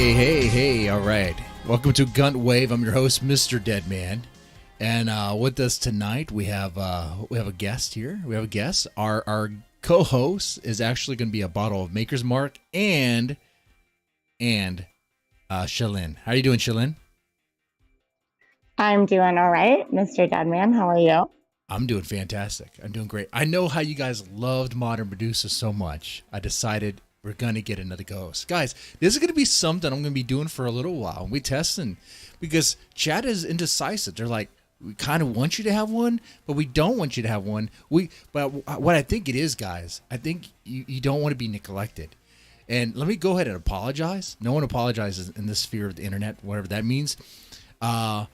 Hey, all right. Welcome to GUNTWAVE. I'm your host, Mr. Deadman. And with us tonight, we have a guest here. We have a guest. Our co-host is actually going to be a bottle of Maker's Mark and Shalyn. How are you doing, Shalyn? I'm doing all right, Mr. Deadman. How are you? I'm doing fantastic. I'm doing great. I know how you guys loved Modern Producers so much. I decided we're going to get another co-host. Guys, this is going to be something I'm going to be doing for a little while. We testing because chat is indecisive. They're like, we kind of want you to have one, but we don't want you to have one. But what I think it is, guys, I think you don't want to be neglected. And let me go ahead and apologize. No one apologizes in this sphere of the internet, whatever that means. But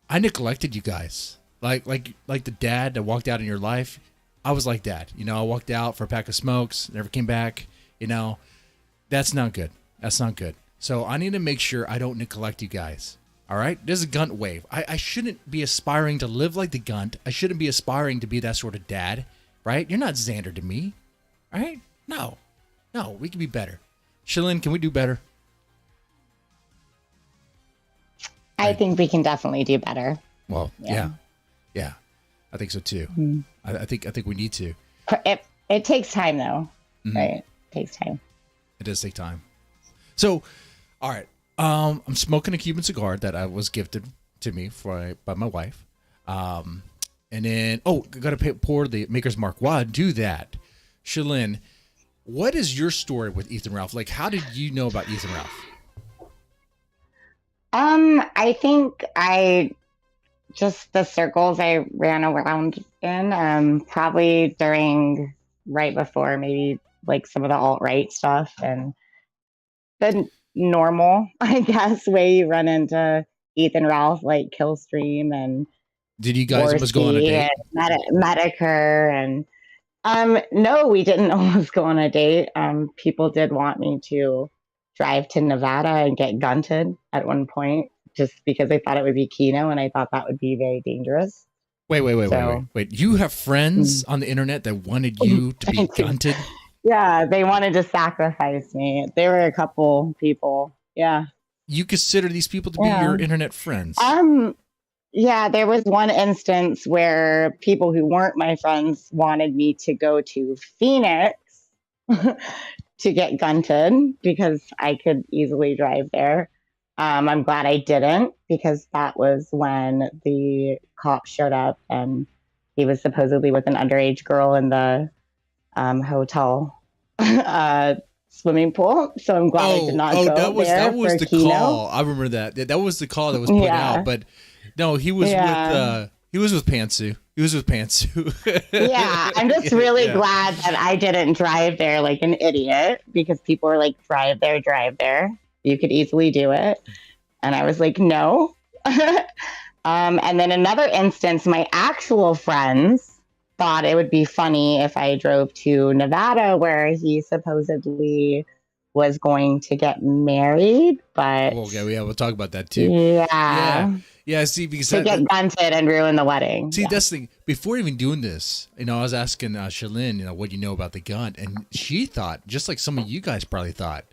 I neglected you guys. Like the dad that walked out in your life. I was like that. I walked out for a pack of smokes, never came back. That's not good. That's not good. So I need to make sure I don't neglect you guys. All right? This is a GUNTWAVE. I shouldn't be aspiring to live like the Gunt. I shouldn't be aspiring to be that sort of dad, right? You're not Xander to me, right? No, we can be better. Shalyn, can we do better? I think we can definitely do better. Well, yeah. I think so too. Mm. I think we need to. It takes time though, right? It takes time. It does take time. So, all right. I'm smoking a Cuban cigar that I was gifted to me by my wife. And then, I got to pour the Maker's Mark. While I do that, Shalyn, what is your story with Ethan Ralph? Like, how did you know about Ethan Ralph? I think just the circles I ran around in, probably right before maybe like some of the alt-right stuff and the normal, I guess, way you run into Ethan Ralph, like Killstream and did you guys almost go on a date? Medicare and no, we didn't almost go on a date. People did want me to drive to Nevada and get gunted at one point just because they thought it would be Keno and I thought that would be very dangerous. Wait. You have friends on the internet that wanted you to be gunted? Yeah, they wanted to sacrifice me. There were a couple people. Yeah. You consider these people to be your internet friends? Yeah, there was one instance where people who weren't my friends wanted me to go to Phoenix to get gunted because I could easily drive there. I'm glad I didn't because that was when the cop showed up and he was supposedly with an underage girl in the hotel swimming pool. So I'm glad I did not go that was the Keno. call. I remember that. That was the call that was put out. But no, he was with Pantsu. He was with Pantsu. Yeah, I'm just really glad that I didn't drive there like an idiot because people were like, drive there. You could easily do it. And I was like, no. And then another instance, my actual friends thought it would be funny if I drove to Nevada where he supposedly was going to get married. But we'll talk about that too. Yeah, see, because to get gunted and ruin the wedding. See, that's the thing. Before even doing this, I was asking Shalyn, what do you know about the gun? And she thought, just like some of you guys probably thought,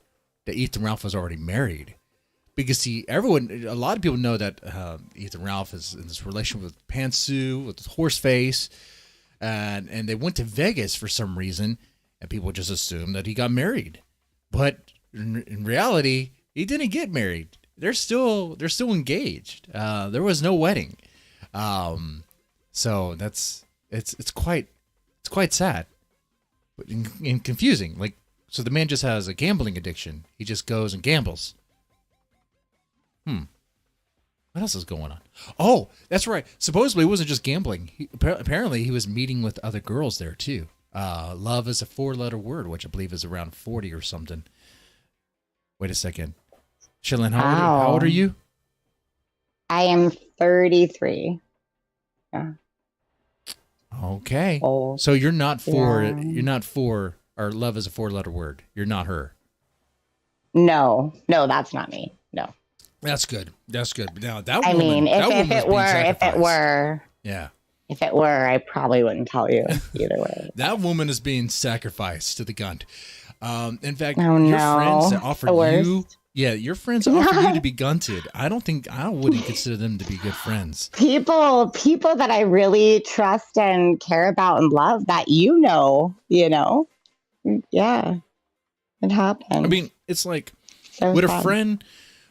that Ethan Ralph was already married. Because, see, a lot of people know that Ethan Ralph is in this relationship with Pantsu, with Horseface, and they went to Vegas for some reason, and people just assumed that he got married. But in reality, he didn't get married. They're still engaged. There was no wedding. So it's quite sad and confusing. Like, so the man just has a gambling addiction. He just goes and gambles. What else is going on? Oh, that's right. Supposedly it wasn't just gambling. Apparently he was meeting with other girls there too. Love is a 4-letter word, which I believe is around 40 or something. Wait a second. Shalyn, how old are you? I am 33. Yeah. Okay. Old. So you're not for or love is a 4-letter word. You're not her. No, that's not me. No. That's good. Now that I woman, mean, if it were, yeah. If it were, I probably wouldn't tell you either way. That woman is being sacrificed to the Gunt. In fact, Oh, your no. friends that The offered you, worst. your friends that offered you to be gunted. I wouldn't consider them to be good friends. People that I really trust and care about and love that yeah, it happened. I mean, it's like, So would a sad. friend,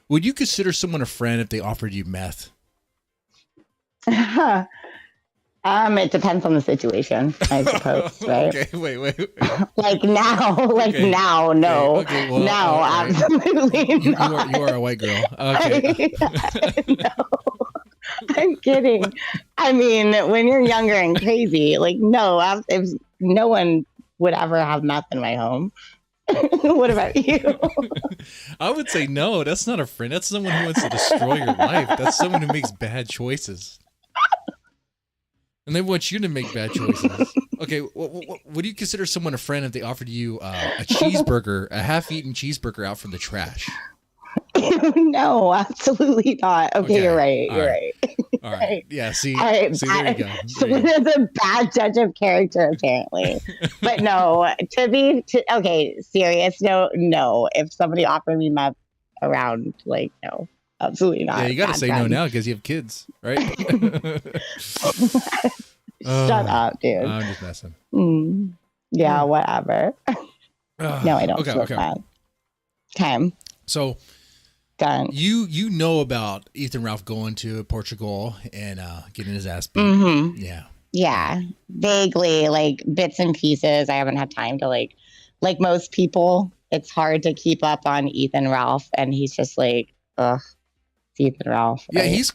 would you consider someone a friend if they offered you meth? It depends on the situation, I suppose, right? Okay, wait. Like now, Okay. no. Okay, well, No, all right. absolutely You not. are a white girl. Okay. No, I'm kidding. I mean, when you're younger and crazy, like, no, if no one would ever have meth in my home. What about you? I would say no. That's not a friend. That's someone who wants to destroy your life. That's someone who makes bad choices. And they want you to make bad choices. Okay, would you consider someone a friend if they offered you a cheeseburger, a half-eaten cheeseburger out from the trash? No, absolutely not. Okay, you're right. All You're right. right. All right. Yeah, see, All right, see there you go. Shalyn is a bad judge of character, apparently. But no, okay, serious. No. If somebody offered me meth around, like, no, absolutely not. Yeah, you got to Bad say no friend. now because you have kids, right? Shut up, dude. I'm just messing. Yeah, whatever. No, I don't Okay, feel okay. bad. Okay, So done. you know about Ethan Ralph going to Portugal and getting his ass beat. Mm-hmm. Yeah. Yeah, vaguely, like bits and pieces. I haven't had time to like most people. It's hard to keep up on Ethan Ralph, and he's just like, ugh, it's Ethan Ralph. Yeah, right? he's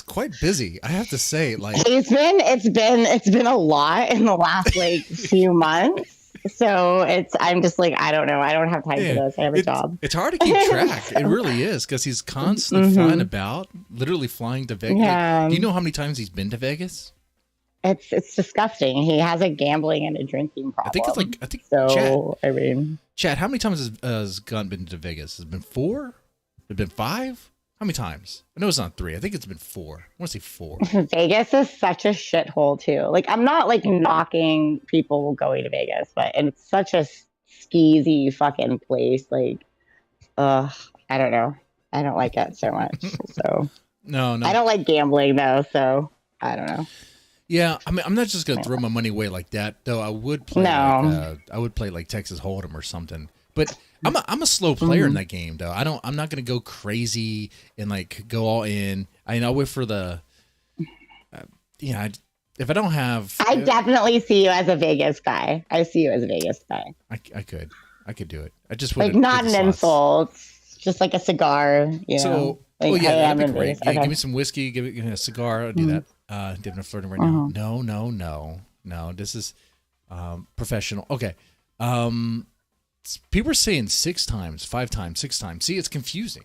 quite busy. I have to say, like it's been a lot in the last like few months. So I'm just like, I don't know. I don't have time for this. I have a job. It's hard to keep track. It really is because he's constantly flying about, literally flying to Vegas. Yeah. Like, do you know how many times he's been to Vegas? It's disgusting. He has a gambling and a drinking problem. I think so. I mean, Chad, how many times has Gunn been to Vegas? Has it been 4? Has it been 5? How many times? I know it's not 3. I think it's been 4. I want to say 4. Vegas is such a shithole too. Like, I'm not like knocking people going to Vegas, and it's such a skeezy fucking place. Like, I don't know. I don't like it so much. So No. I don't like gambling though. So I don't know. Yeah, I mean, I'm not just gonna throw my money away like that, though. I would play. I would play like Texas Hold'em or something. But I'm a slow player in that game, though. I'm not gonna go crazy and like go all in. I'll wait for the. If I don't have, I definitely see you as a Vegas guy. I see you as a Vegas guy. I could do it. I just like not an insult, just like a cigar. You know? Like, that'd be great. Yeah, give me some whiskey. Give me a cigar. I'll do that. Devin, I'm flirting right now. No. This is professional. Okay. People are saying 6 times, 5 times, 6 times. See, it's confusing.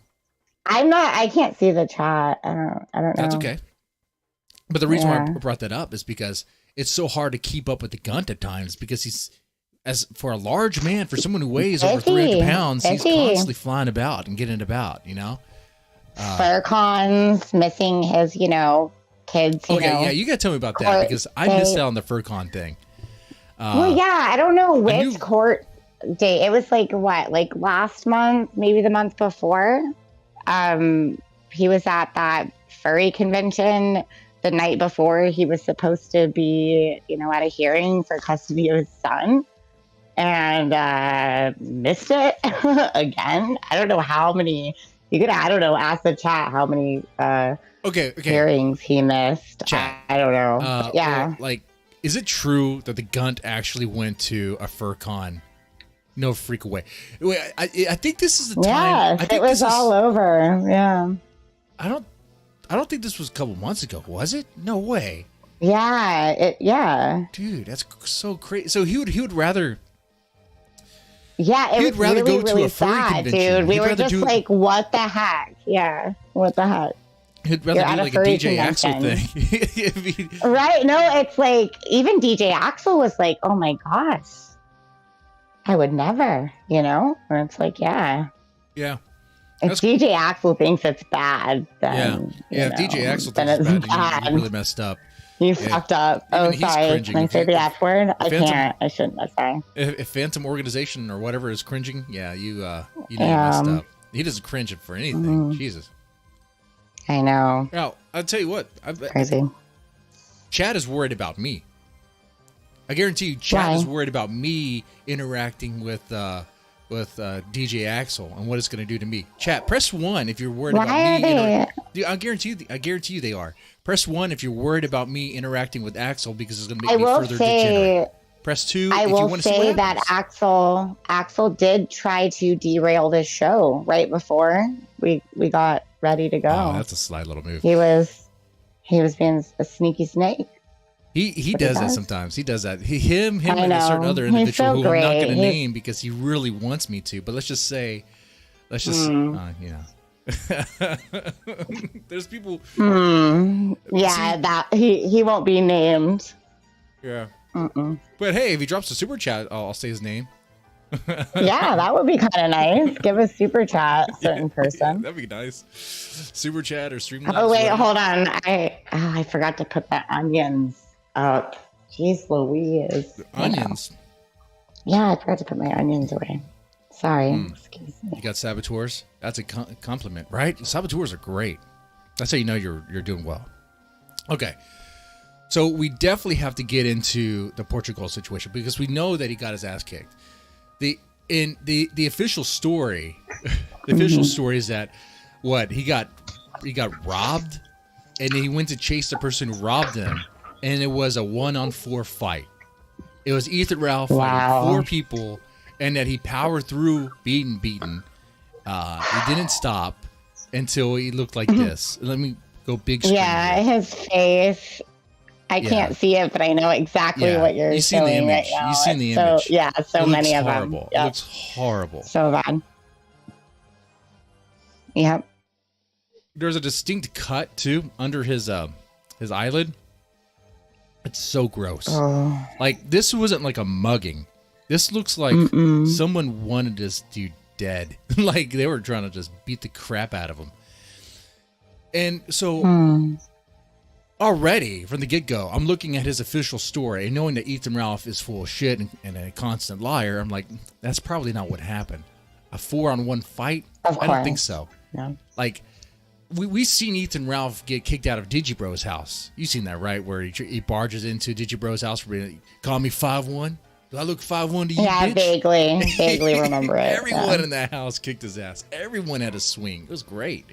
I can't see the chat. I don't know. That's okay. But the reason why I brought that up is because it's so hard to keep up with the Gunt at times because he's, as for a large man, for someone who weighs over 300 pounds, he's constantly flying about and getting about, you know? Fur cons, missing his, kids. Yeah, you got to tell me about that because I missed out on the FurCon thing. Well, yeah, I don't know which court date. It was like last month, maybe the month before. He was at that furry convention the night before he was supposed to be, at a hearing for custody of his son, and missed it again. I don't know how many. You could, ask the chat how many hearings he missed. Chat. I don't know. Yeah. Well, is it true that the Gunt actually went to a FurCon? No freak away. Wait, I think this is the time. Yeah, it was all over. Yeah. I don't think this was a couple months ago, was it? No way. Yeah. Yeah. Dude, that's so crazy. So he would rather. Yeah, it was rather really, go to really a furry sad, convention. dude. We were just like, what the heck? Yeah, what the heck? He'd rather do like a DJ Axel thing. Right? No, it's like, even DJ Axel was like, oh my gosh, I would never, Or it's like, yeah. Yeah. If DJ Axel thinks it's bad, then if DJ Axel then thinks it's it's bad, bad. you really messed up. You fucked up. Oh, sorry. Cringing. Can I say the F word? I Phantom, can't. I shouldn't. I'm sorry. If Phantom Organization or whatever is cringing, yeah, you know you messed up. He doesn't cringe for anything. Jesus. I know. Now, I'll tell you what. Crazy. Chad is worried about me. I guarantee you, Chad is worried about me interacting with DJ Axel and what it's going to do to me. Chat, press 1 if you're worried about me. Dude, I guarantee you they are. Press 1 if you're worried about me interacting with Axel because it's going to make me further degenerate. Press 2 if you want to see what happens. That Axel did try to derail this show right before we got ready to go. Oh, that's a sly little move. He was being a sneaky snake. He does that sometimes. He does that. Him and a certain other individual who I'm not going to name because he really wants me to. But let's just there's people. Yeah, that he won't be named. Yeah. But hey, if he drops a super chat, I'll say his name. Yeah, that would be kind of nice. Give a super chat, certain person. That'd be nice. Super chat or stream. Oh wait, hold on. I forgot to put the onions up. Jeez Louise. Onions? Yeah, I forgot to put my onions away. Sorry. Excuse me. You got saboteurs? That's a compliment, right? Saboteurs are great. That's how you know you're doing well. Okay. So we definitely have to get into the Portugal situation because we know that he got his ass kicked. The official story, story is that he got robbed, and he went to chase the person who robbed him, and it was a 1-on-4 fight. It was Ethan Ralph fighting 4 people, and that he powered through, beaten. He didn't stop until he looked like this. Let me go big screen. Yeah, his face. I can't see it, but I know exactly what you're seeing the image. Right now. You've seen the image. So, yeah, so many of them. Yep. It looks horrible. So bad. Yep. There's a distinct cut too under his eyelid. It's so gross. Oh. Like this wasn't like a mugging. This looks like someone wanted this dude dead. Like they were trying to just beat the crap out of him. And so already from the get-go, I'm looking at his official story and knowing that Ethan Ralph is full of shit and a constant liar. I'm like, that's probably not what happened. A 4-on-1 fight? I don't think so. No. Like, we've seen Ethan Ralph get kicked out of Digibro's house. You've seen that, right? Where he barges into Digibro's house. Call me 5'1"? Do I look 5'1" to you, yeah, bitch? vaguely remember it. Everyone in that house kicked his ass. Everyone had a swing. It was great.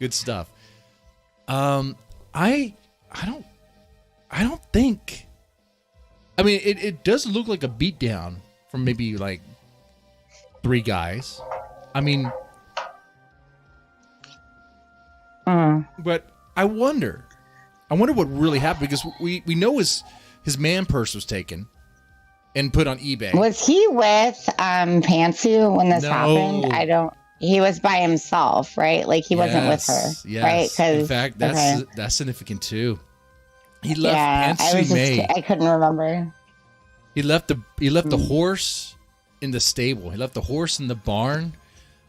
Good stuff. I don't think. I mean, it does look like a beatdown from maybe like 3 guys. I mean, but I wonder what really happened because we know his man purse was taken and put on eBay. Was he with Pantsu when this happened? He was by himself, right? Like he wasn't with her, right? Because in fact, that's significant too. He left Pantsu May. I couldn't remember. He left the horse in the stable. He left the horse in the barn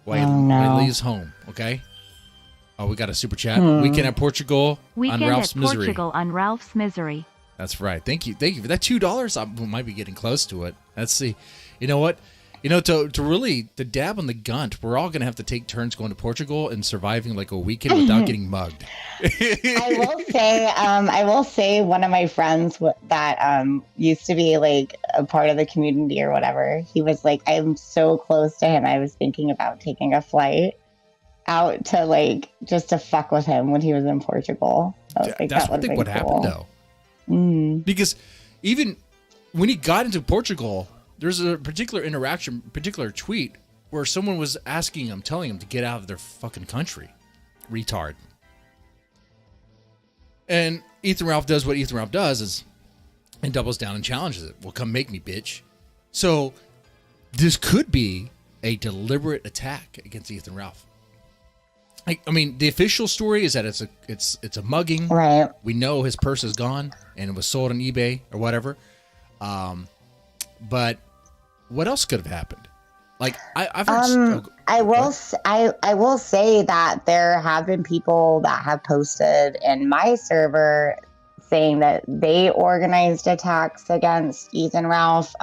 while he leaves home. Okay. Oh, we got a super chat. Weekend at Portugal on Ralph's Misery. Portugal on Ralph's Misery. That's right. Thank you for that $2. I might be getting close to it. Let's see. You know what? To really dab on the gunt, we're all gonna have to take turns going to Portugal and surviving like a weekend without getting mugged. I will say one of my friends that used to be like a part of the community or whatever. He was like, I'm so close to him. I was thinking about taking a flight out to like just to fuck with him when he was in Portugal. That's what happened though. Because even when he got into Portugal, there's a particular tweet where someone was telling him to get out of their fucking country. Retard. And Ethan Ralph does what Ethan Ralph does and doubles down and challenges it. Well, come make me, bitch. So this could be a deliberate attack against Ethan Ralph. I mean, the official story is that it's a mugging. Right. We know his purse is gone and it was sold on eBay or whatever. But what else could have happened? Like I've heard. I will say that there have been people that have posted in my server saying that they organized attacks against Ethan Ralph.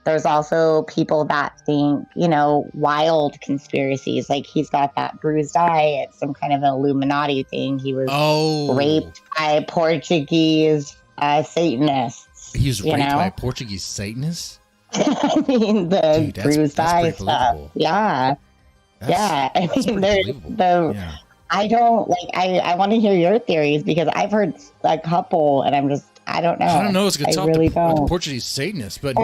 There's also people that think, wild conspiracies, like he's got that bruised eye. It's some kind of an Illuminati thing. He was raped by Portuguese Satanists. He was raped by a Portuguese Satanist? I mean, the bruised eye stuff. Yeah. I mean, I don't I want to hear your theories because I've heard a couple and I don't know. I don't know. It's gonna I really don't. Portuguese Satanist, but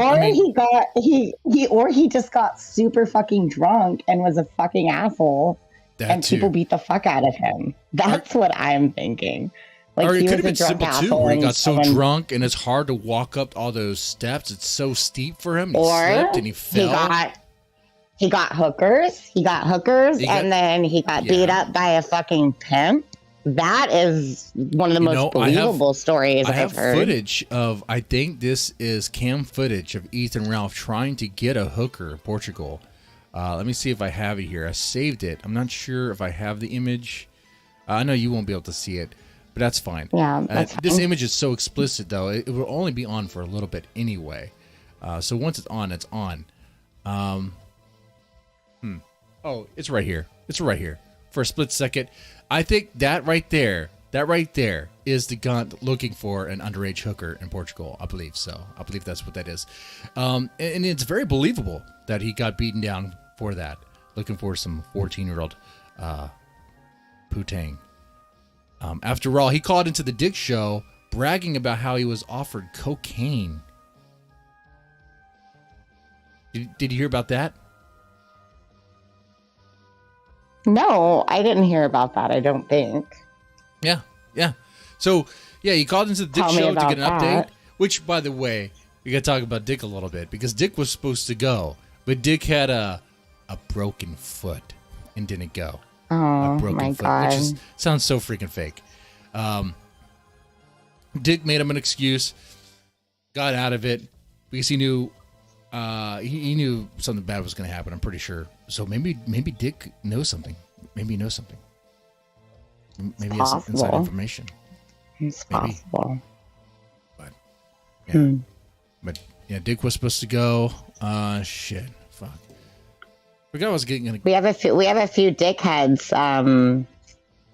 he just got super fucking drunk and was a fucking asshole, and people beat the fuck out of him. That's what I'm thinking. Or it could have been simple too, where he got so drunk and it's hard to walk up all those steps. It's so steep for him. He slipped and he fell. He got hookers. And then he got beat up by a fucking pimp. That is one of the most believable stories I've heard. Footage of, I think this is cam footage of Ethan Ralph trying to get a hooker in Portugal. Let me see if I have it here. I saved it. I'm not sure if I have the image. I know you won't be able to see it, but that's fine. Yeah, that's fine. This image is so explicit, though. It will only be on for a little bit anyway. So once it's on, it's on. Oh, it's right here. It's right here. For a split second. I think that right there is the Gunt looking for an underage hooker in Portugal. I believe so. I believe that's what that is. And it's very believable that he got beaten down for that. Looking for some 14-year-old putang. After all, he called into the Dick Show bragging about how he was offered cocaine. Did you hear about that? No, I didn't hear about that, I don't think. Yeah. So, he called into the Dick Show to get an update. Which, by the way, we got to talk about Dick a little bit. Because Dick was supposed to go. But Dick had a broken foot and didn't go. Oh, a broken my foot, God. Which sounds so freaking fake. Dick made him an excuse. Got out of it. Because he knew... he knew something bad was going to happen. I'm pretty sure. So maybe Dick knows something. Maybe he knows something. Maybe he has some inside information. It's possible. But yeah, Dick was supposed to go. Shit, fuck. Forgot I was getting. We have a few dickheads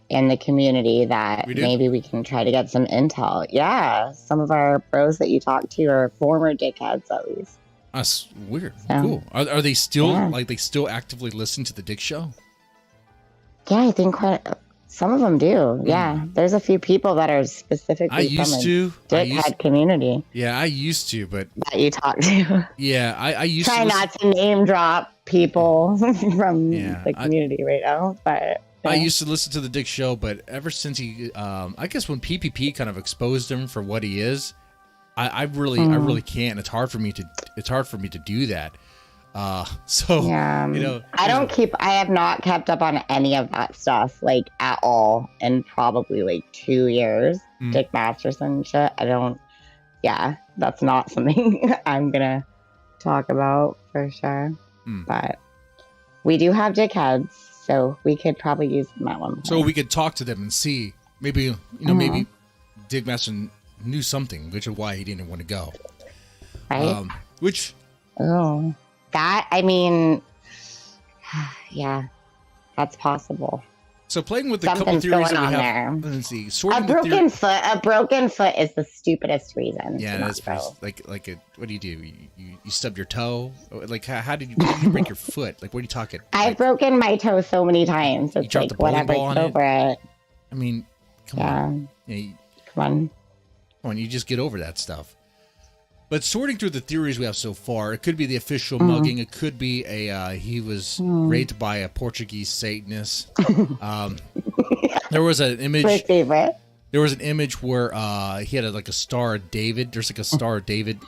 in the community that maybe we can try to get some intel. Yeah, some of our bros that you talk to are former dickheads, at least. That's weird. So, cool. Are they still they still actively listen to the Dick Show? Yeah, I think some of them do. Yeah, there's a few people that are specifically from the dickhead community. Yeah, I used to, but that you talk to. Yeah, I used try to not to name drop people from the community right now, but. I used to listen to the Dick Show, but ever since he, I guess when PPP kind of exposed him for what he is. I really can't. It's hard for me to do that. So I have not kept up on any of that stuff at all in probably 2 years. Dick Masterson shit. That's not something I'm gonna talk about for sure. But we do have dickheads, so we could probably use them at one point. So we could talk to them and see maybe maybe Dick Masterson knew something, which is why he didn't want to go. Right. That's possible. So playing with the couple theories that we have, let's see. A broken foot is the stupidest reason. Yeah, that's what do? You stub your toe? How did you break your foot? What are you talking? I've broken my toe so many times. It's whatever, it's over it. I mean, come on. Yeah, come on, you just get over that stuff. But sorting through the theories we have so far, it could be the official mugging. It could be he was raped by a Portuguese Satanist. There was an image. My favorite. There was an image where he had a Star of David. There's a Star of David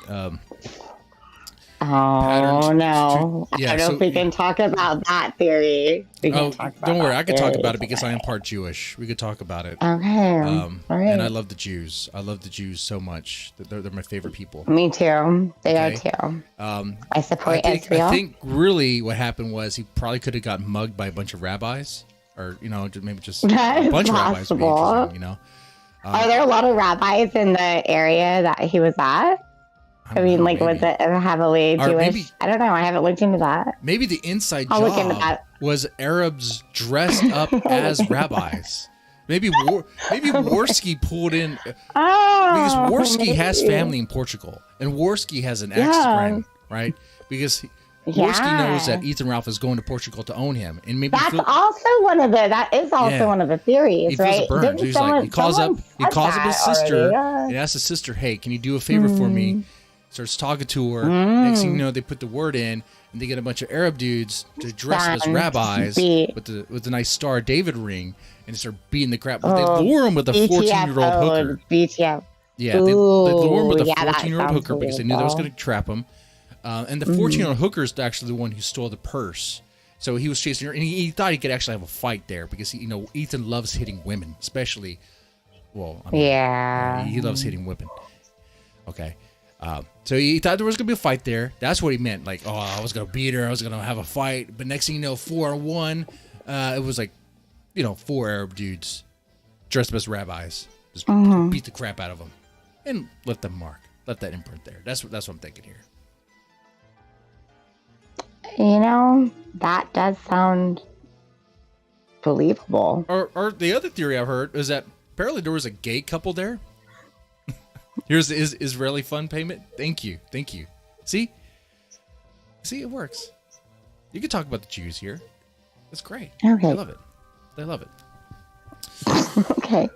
pattern Oh no! Yeah, I don't know if we can talk about that theory. Don't worry, I could talk about it because I am part Jewish. We could talk about it. Okay. All right. And I love the Jews. I love the Jews so much. They're my favorite people. Me too. They are too. I support Israel. I think really what happened was he probably could have got mugged by a bunch of rabbis, or maybe just a bunch of rabbis. Would be interesting, Are there a lot of rabbis in the area that he was at? I mean, was it heavily Jewish? I don't know. I haven't looked into that. Maybe the inside job was Arabs dressed up as rabbis. Maybe Worski pulled in because Worski has family in Portugal, and Worski has an ex-friend, right? Because Worski knows that Ethan Ralph is going to Portugal to own him, and maybe that is also one of the theories, he right? He calls up his sister and asks his sister, "Hey, can you do a favor for me?" Starts talking to her. Next thing you know, they put the word in, and they get a bunch of Arab dudes to dress as rabbis with the nice Star David ring, and they start beating the crap. They lure him with a 14-year-old hooker. BTF. Yeah, they lure him with a 14-year-old hooker because they knew that was going to trap him. And the 14-year-old hooker is actually the one who stole the purse. So he was chasing her, and he thought he could actually have a fight there because Ethan loves hitting women, especially. Well, he loves hitting women. Okay. So he thought there was going to be a fight there. That's what he meant. Like, oh, I was going to beat her. I was going to have a fight. But next thing you know, 4-on-1, it was like, 4 Arab dudes dressed up as rabbis. Just beat the crap out of them. And left that mark. Left that imprint there. That's what I'm thinking here. That does sound believable. Or the other theory I've heard is that apparently there was a gay couple there. Here's the Israeli fund payment. Thank you. See, it works. You can talk about the Jews here. That's great. Okay. They love it. Okay.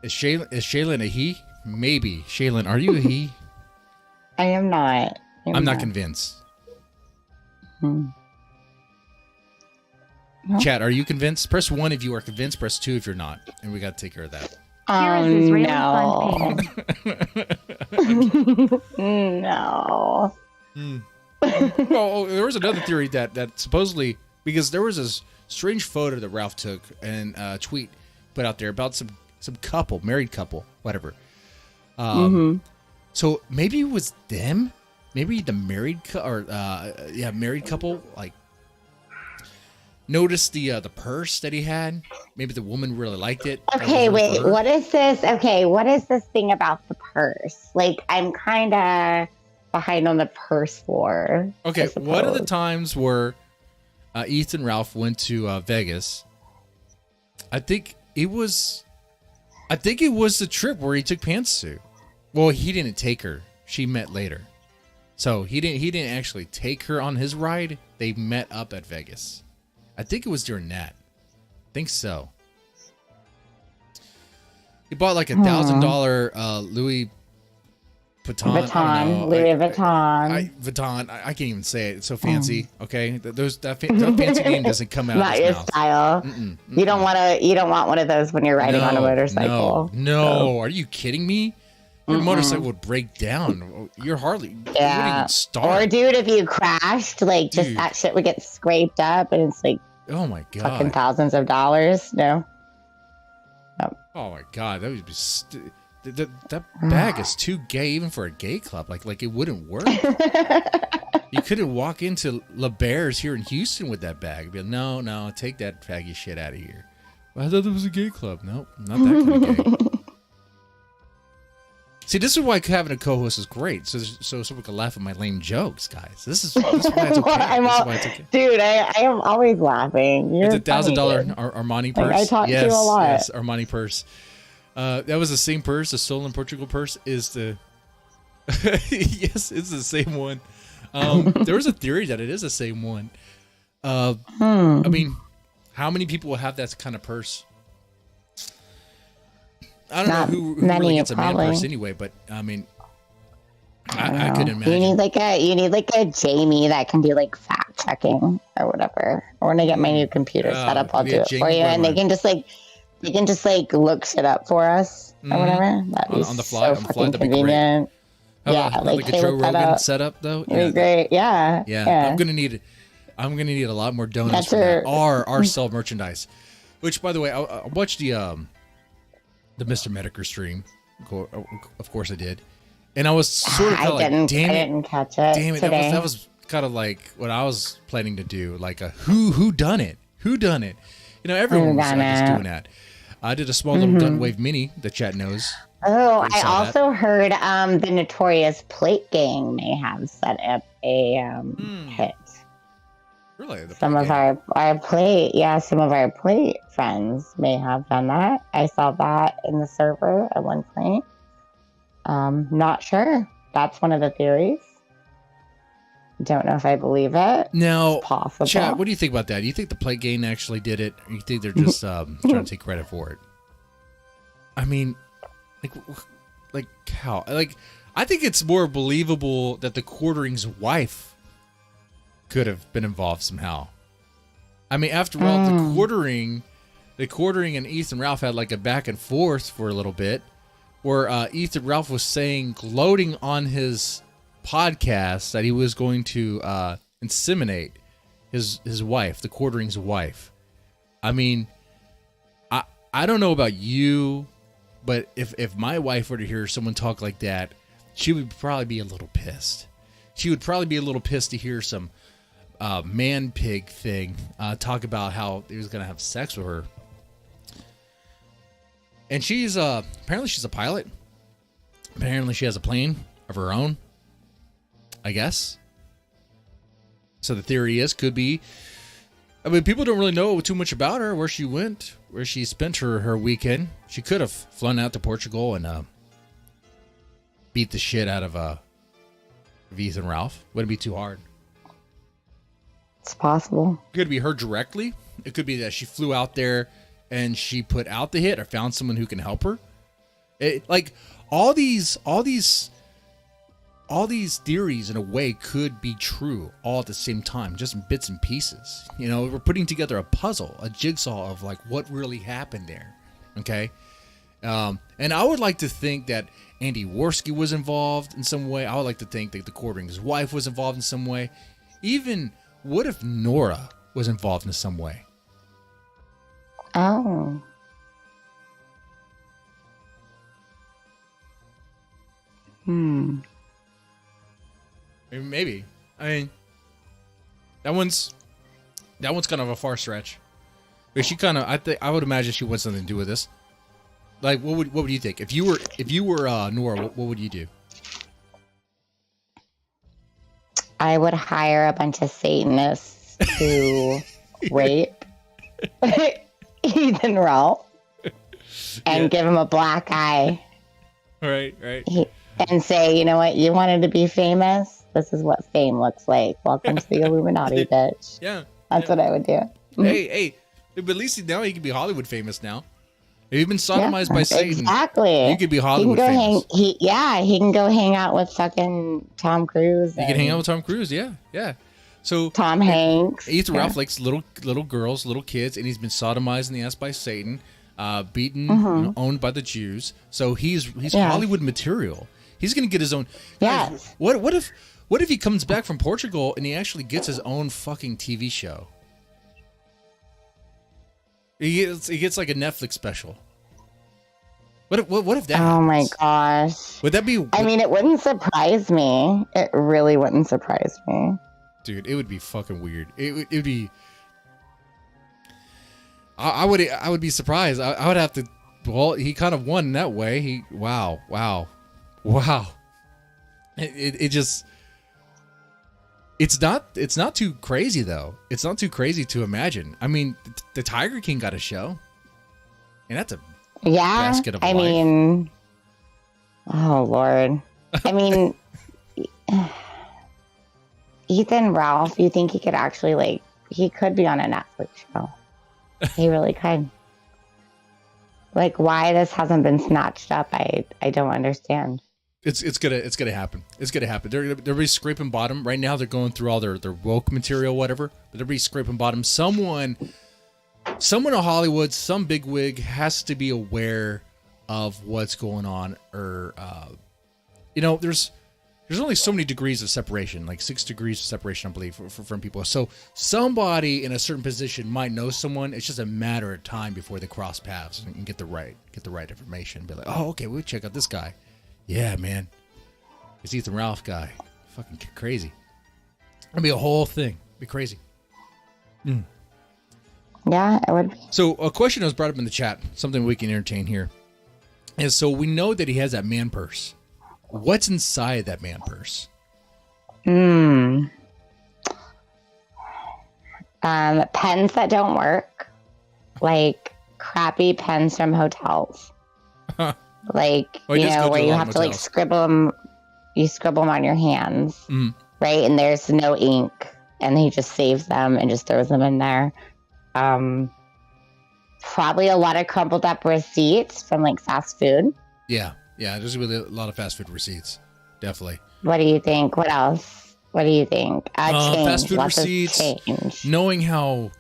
Is Shalyn a he? Maybe. Shalyn, are you a he? I am not. I'm not convinced. Chat, are you convinced? Press 1 if you are convinced. Press 2 if you're not. And we got to take care of that. Here is Israeli fund payment. No. Well, there was another theory that supposedly, because there was this strange photo that Ralph took and a tweet put out there about some couple, married couple, whatever. So maybe it was them. Maybe the married married couple like noticed the purse that he had. Maybe the woman really liked it. Okay, wait. What is this? Okay, what is this thing about the purse? Like, I'm kind of behind on the purse lore. Okay, one of the times where Ethan Ralph went to Vegas, I think it was the trip where he took Pantsuit. Well, he didn't take her. She met later. So he didn't actually take her on his ride. They met up at Vegas. I think it was during that. I think so. He bought like $1,000 Louis Vuitton. Louis Vuitton. Vuitton. I can't even say it. It's so fancy. Okay, that fancy name doesn't come out. Not your mouth. Style. You don't want one of those when you're riding on a motorcycle. No. Are you kidding me? Your motorcycle would break down. You're hardly. Yeah. You wouldn't even start. Or dude, if you crashed, like just that shit would get scraped up, and it's like, oh my god, fucking thousands of dollars. No. Oh my god, that would be. That bag is too gay even for a gay club. Like it wouldn't work. You couldn't walk into La Bears here in Houston with that bag. Be like, no, take that faggy shit out of here. Well, I thought it was a gay club. Nope, not that kind of gay. See, this is why having a co-host is great, so someone can laugh at my lame jokes, guys. This is why it's okay. Dude, I am always laughing. It's $1,000 Armani purse. Like, I talk to you a lot. Yes, Armani purse. That was the same purse. The stolen Portugal purse is the. Yes, it's the same one. There was a theory that it is the same one. I mean, how many people will have that kind of purse? I don't know who really gets a man purse anyway, but I mean, I couldn't imagine. You need like a Jamie that can do like fact checking or whatever. Or when I get my new computer set up, I'll do it for you, and they can just look shit up for us or whatever. That'd be on the fly. so fucking convenient. like a hey, Joe look that Rogan up. setup though? It'd be great. Yeah. I'm gonna need a lot more donuts for that. Our sell merchandise. Which, by the way, I watched the Mr. Medicare stream. Of course, I did, and I was sort of like, I didn't catch it. Damn it, today. that was kind of like what I was planning to do, like a who done it. Everyone was doing that. I did a small little GUNTWAVE mini. The chat knows. Oh, I also heard the Notorious Plate Gang may have set up a hit. Really? Some of our plate friends may have done that. I saw that in the server at one point. Not sure. That's one of the theories. Don't know if I believe it. Now, it's possible. Chat, what do you think about that? Do you think the Plate Gang actually did it, or you think they're just trying to take credit for it? I mean, like how? Like, I think it's more believable that the Quartering's wife could have been involved somehow. I mean, after all, the Quartering and Ethan Ralph had like a back and forth for a little bit, where Ethan Ralph was gloating on his podcast that he was going to inseminate his wife, the Quartering's wife. I mean, I don't know about you, but if my wife were to hear someone talk like that, she would probably be a little pissed. She would probably be a little pissed to hear some man pig thing talk about how he was going to have sex with her. And she's apparently she's a pilot. Apparently she has a plane of her own, I guess. So the theory could be, I mean, people don't really know too much about her, where she went, where she spent her weekend. She could have flown out to Portugal and beat the shit out of Ethan Ralph. Wouldn't be too hard. It's possible. It could be her directly. It could be that she flew out there and she put out the hit or found someone who can help her. Like all these theories in a way could be true all at the same time, just in bits and pieces. We're putting together a puzzle, a jigsaw of like what really happened there. Okay. And I would like to think that Andy Worski was involved in some way. I would like to think that the Quartering's wife was involved in some way. Even what if Nora was involved in some way? Oh. Maybe. I mean, that one's kind of a far stretch. But she kind of, I would imagine she wants something to do with this. Like, what would you think if you were Nora? What would you do? I would hire a bunch of Satanists to rape Ethan Ralph and give him a black eye. Right. And say, you know what? You wanted to be famous? This is what fame looks like. Welcome to the Illuminati, bitch. Yeah. That's what I would do. Hey, but at least now he can be Hollywood famous now. If you've been sodomized by Satan, exactly. You could be Hollywood famous. He can go hang out with fucking Tom Cruise. He can hang out with Tom Cruise, yeah. So Tom Hanks. Ethan Ralph likes little girls, little kids, and he's been sodomized in the ass by Satan, beaten, owned by the Jews. So he's Hollywood material. He's gonna get his own. Yes. Guys, what if he comes back from Portugal and he actually gets his own fucking TV show? He gets like a Netflix special. What if that? Oh my gosh! Would that be? I mean, it wouldn't surprise me. It really wouldn't surprise me. Dude, it would be fucking weird. It would be. I would be surprised. I would have to. Well, he kind of won in that way. Wow. It just. It's not too crazy though. It's not too crazy to imagine. I mean, the Tiger King got a show, and that's a basket of life. Mean, oh Lord, I mean, Ethan Ralph. You think he could actually he could be on a Netflix show? He really could. Like, why this hasn't been snatched up? I don't understand. It's gonna happen. It's gonna happen. They're be scraping bottom right now. They're going through all their woke material, whatever. But they're be scraping bottom. Someone in Hollywood, some bigwig has to be aware of what's going on. Or there's there's only so many degrees of separation, like 6 degrees of separation, I believe, from people. So somebody in a certain position might know someone. It's just a matter of time before they cross paths and get the right information. Be like, oh, okay, we'll check out this guy. Yeah, man, this Ethan Ralph guy, fucking crazy. It'll be a whole thing. It'll be crazy. Yeah, it would be. So a question that was brought up in the chat, something we can entertain here, is so we know that he has that man purse. What's inside that man purse? Pens that don't work, like crappy pens from hotels. Like, Well, where you have to like scribble them. You scribble them on your hands, right? And there's no ink, and he just saves them and just throws them in there. Probably a lot of crumpled up receipts from like fast food. Yeah, there's really a lot of fast food receipts. Definitely. What do you think? What else? What do you think? Fast food Lots receipts, knowing how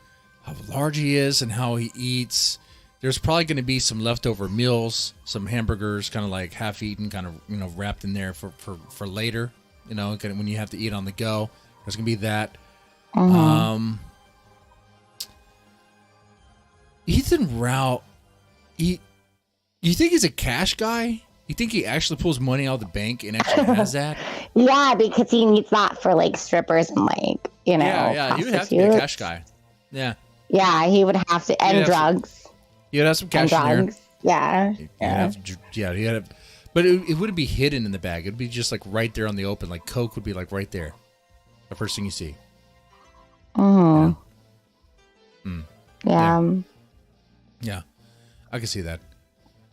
large he is and how he eats, there's probably going to be some leftover meals, some hamburgers kind of like half-eaten, kind of, wrapped in there for later, when you have to eat on the go. There's going to be that. Ethan Rao, you think he's a cash guy? You think he actually pulls money out of the bank and actually has that? Yeah, because he needs that for like strippers and like, Yeah, he would have to be a cash guy. Yeah. Yeah, he would have to, and drugs. You'd have some cash in there. Yeah. But it wouldn't be hidden in the bag. It'd be just like right there on the open. Like Coke would be like right there. The first thing you see. Yeah. Yeah, I can see that.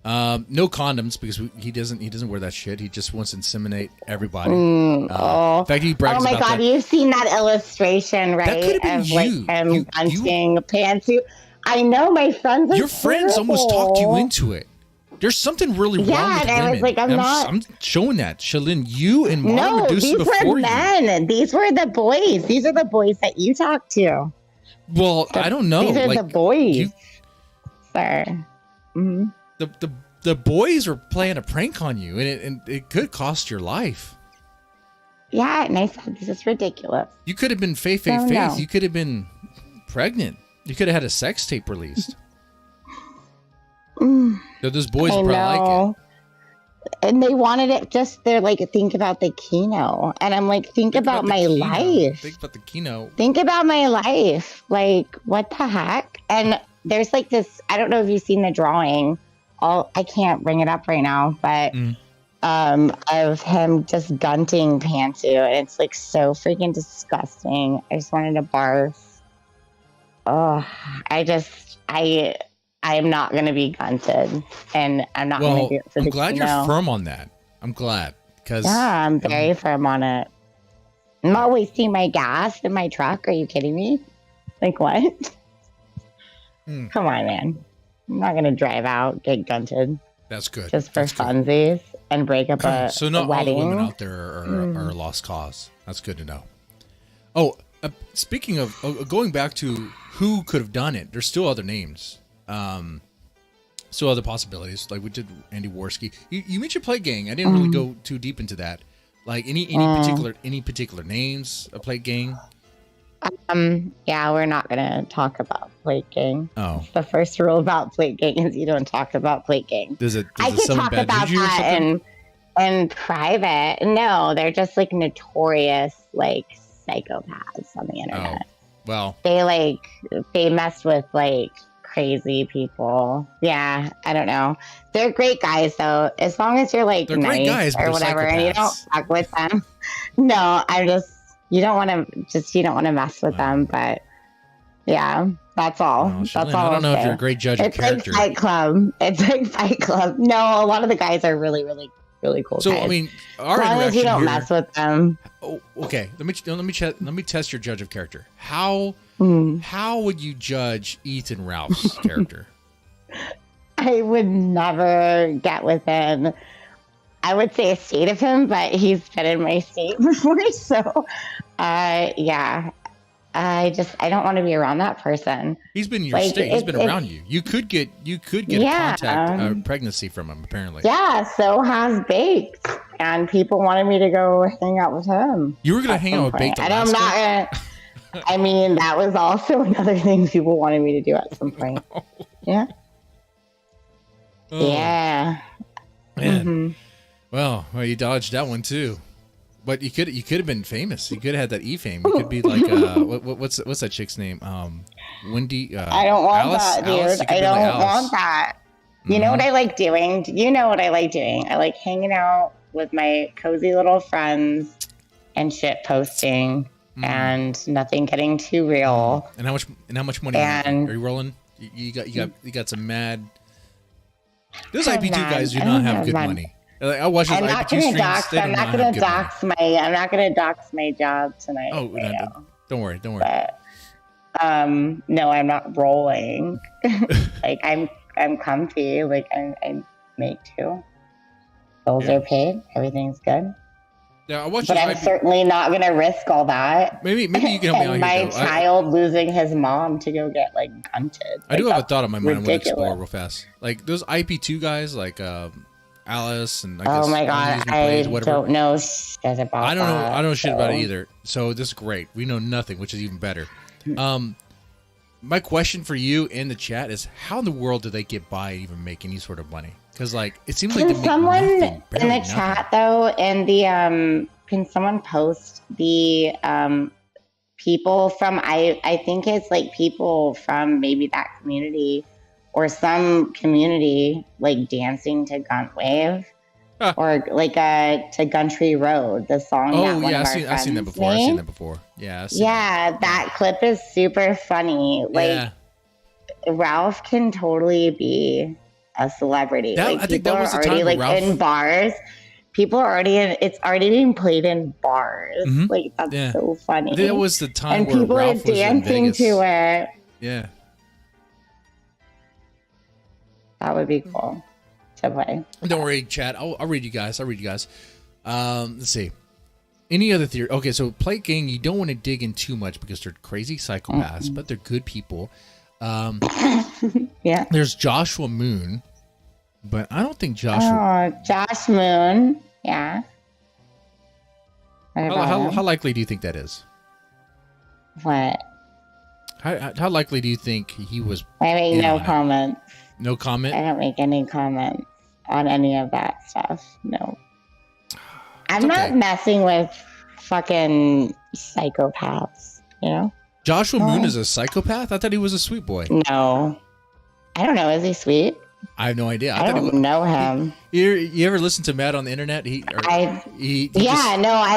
No condoms because he doesn't wear that shit. He just wants to inseminate everybody. In fact, he brags about that. Oh my God, you've seen that illustration, right? That could have been like him punching a pantsuit. I know, my friends are Your friends almost talked you into it. There's something really wrong with and women. I was like, I'm showing that. Shalyn, you and Mark were doing before you. No, these were men. These were the boys. These are the boys that you talk to. Well, I don't know. These are the boys. Sir. Mm-hmm. The boys were playing a prank on you, and it could cost your life. Yeah, and I said, this is ridiculous. You could have been Faith. No. You could have been pregnant. You could have had a sex tape released. Those boys would probably like it. And they wanted it they're like, think about the Kino. And I'm like, think about my life. Think about the Kino. Think about my life. Like, what the heck? And there's like this, I don't know if you've seen the drawing. I can't bring it up right now, but of him just gunting pantsuit. And it's like so freaking disgusting. I just wanted to barf. Oh, I am not going to be gunted, and I'm not going to do it for the Kino. I'm glad you're firm on that. I'm glad. Yeah, I'm very firm on it. I'm not wasting my gas in my truck. Are you kidding me? Like, what? Come on, man. I'm not going to drive out, get gunted. That's good. Just for funsies and break up a So not wedding. all the women out there are a lost cause. That's good to know. Oh, speaking of going back to who could have done it, there's still other names. Still other possibilities. Like we did Andy Worski. You mentioned Plate Gang. I didn't really go too deep into that. Like any particular names of Plate Gang? Yeah, we're not gonna talk about Plate Gang. Oh. The first rule about Plate Gang is you don't talk about Plate Gang. I could talk about that in private. No, they're just like notorious like psychopaths on the internet. Oh. Well, they mess with like crazy people. Yeah, I don't know. They're great guys though. As long as you're like nice guys, or whatever, and you don't fuck with them. No, you don't want to mess with them. But yeah, that's all. No, that's all. I don't know if you're a great judge of character. It's like Fight Club. It's like Fight Club. No, a lot of the guys are really, really, really cool. So guys. I mean, as long as you don't mess with them. Oh, okay. Let me test your judge of character. How would you judge Ethan Ralph's character? I would never get within, I would say, a state of him, but he's been in my state before, so yeah. I don't want to be around that person. He's been in your state. He's been around you. You could get contact pregnancy from him, apparently. Yeah, so has Baked. And people wanted me to go hang out with him. You were going to hang out with Baked Alaska? And I'm not going to. I mean, that was also another thing people wanted me to do at some point. Yeah. Oh. Yeah. Man. Mm-hmm. Well, you dodged that one too. But you could have been famous. You could have had that E-fame. You could be like what's that chick's name? Wendy. I don't want Alice? that, dude. Alice? I don't want that. You know what I like doing? You know what I like doing? I like hanging out with my cozy little friends and shit posting and nothing getting too real. And how much money are you rolling? You got some mad. Those IP2 guys do not have good money. Like, I watch those IP2 streams. I'm not going to dox my job tonight. Oh, no, don't worry. But, no, I'm not rolling. Like I'm comfy. Like I make too. Bills are paid. Everything's good. Yeah, I watch. But I'm certainly not going to risk all that. Maybe you can help me out my here. Child losing his mom to go get like gunted. I do have a thought on my mind. I want to explore real fast. Like those IP2 guys, like Alice and I guess. Oh my god, I don't know shit about. I don't know shit about it either. So this is great. We know nothing, which is even better. My question for you in the chat is: how in the world do they get by and even make any sort of money? Because like it seems like someone in the chat though, in the can someone post the people from I think it's like people from maybe that community or some community like dancing to GUNTWAVE or like to Country Road, the song. Oh yeah, I've seen that before. Yeah. That clip is super funny. Like Ralph can totally be a celebrity. I think that was the time like Ralph... in bars. People are already it's already being played in bars. Mm-hmm. Like that's so funny. I think that was the time and where people Ralph are dancing to it. Yeah. That would be cool to play. Don't worry, chat. I'll read you guys. Let's see. Any other theory? Okay, so Plate Gang, you don't want to dig in too much because they're crazy psychopaths, but they're good people. Yeah. There's Joshua Moon, but I don't think Joshua. Oh, Josh Moon. Yeah. How likely do you think that is? What? How likely do you think he was? I make no comments. No comment? I don't make any comments on any of that stuff. No. I'm not messing with fucking psychopaths, you know? Joshua Moon is a psychopath? I thought he was a sweet boy. No. I don't know. Is he sweet? I have no idea. I don't know him. You ever listen to Matt on the internet? I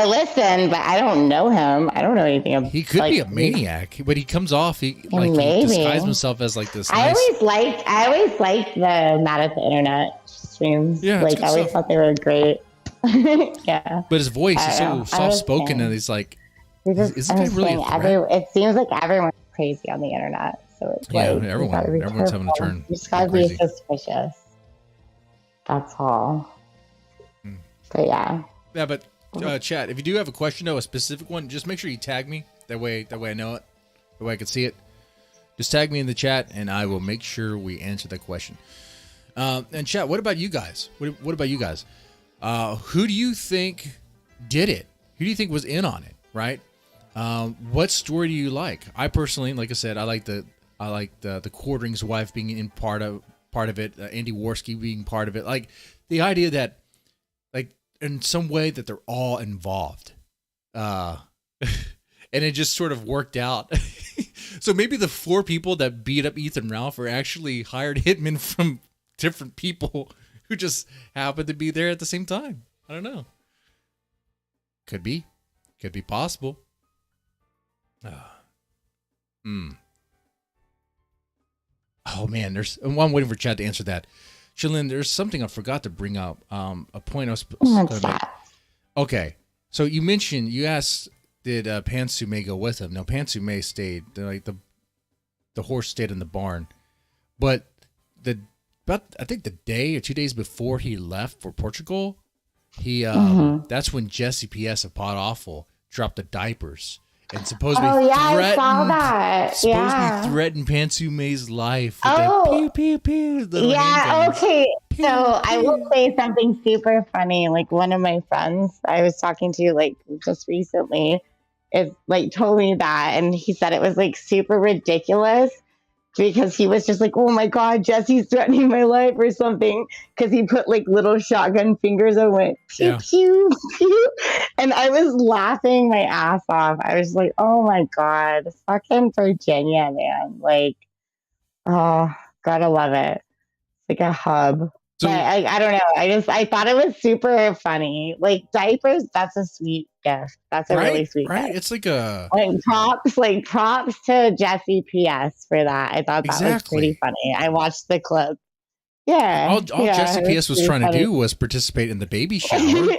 listen, but I don't know him. I don't know anything about him. He could be a maniac, but he comes off, he disguises himself as like this. I always liked the Matt at the internet streams. Yeah, like I always thought they were great. Yeah. But his voice is so soft spoken, and he's like, is this guy really a threat? It seems like everyone's crazy on the internet. So it's everyone's having a turn. You just gotta be suspicious. That's all. So yeah. Yeah, but chat, if you do have a question though, a specific one, just make sure you tag me. That way I know it. That way I can see it. Just tag me in the chat, and I will make sure we answer that question. And chat, what about you guys? What about you guys? Who do you think did it? Who do you think was in on it? Right? What story do you like? I personally, like I said, I like the Quartering's wife being in part of it, Andy Worski being part of it. Like the idea that, like in some way, that they're all involved, and it just sort of worked out. So maybe the 4 people that beat up Ethan Ralph are actually hired hitmen from different people who just happened to be there at the same time. I don't know. Could be possible. Oh man, I'm waiting for Chad to answer that. Shalyn, there's something I forgot to bring up. A point I was going to make. Okay, so you asked, did Pantsume go with him? No, Pantsume stayed. Like the horse stayed in the barn, but I think the day or 2 days before he left for Portugal, he that's when Jesse PS of Pod Awful dropped the diapers. and supposedly I saw that. Yeah. threatened Pantsume's life with Oh. that pew pew pew. little Yeah, handguns. okay. Pew, So I will pew. say something super funny. Like one of my friends I was talking to like just recently is like told me that, and he said it was like super ridiculous because he was just like, oh my God, Jesse's threatening my life or something. Because he put like little shotgun fingers and went pew, Yeah. pew, pew. And I was laughing my ass off. I was like, oh my God, fucking Virginia, man. Like, oh, gotta love it. Like a hub. So But I don't know. I thought it was super funny. Like diapers, that's a sweet gift. That's a really sweet right. gift. It's like a Props to Jesse PS for that. I thought that was pretty exactly. funny. I watched the clip. Yeah. All yeah, Jesse it PS was pretty trying funny. to do was participate in the baby shower.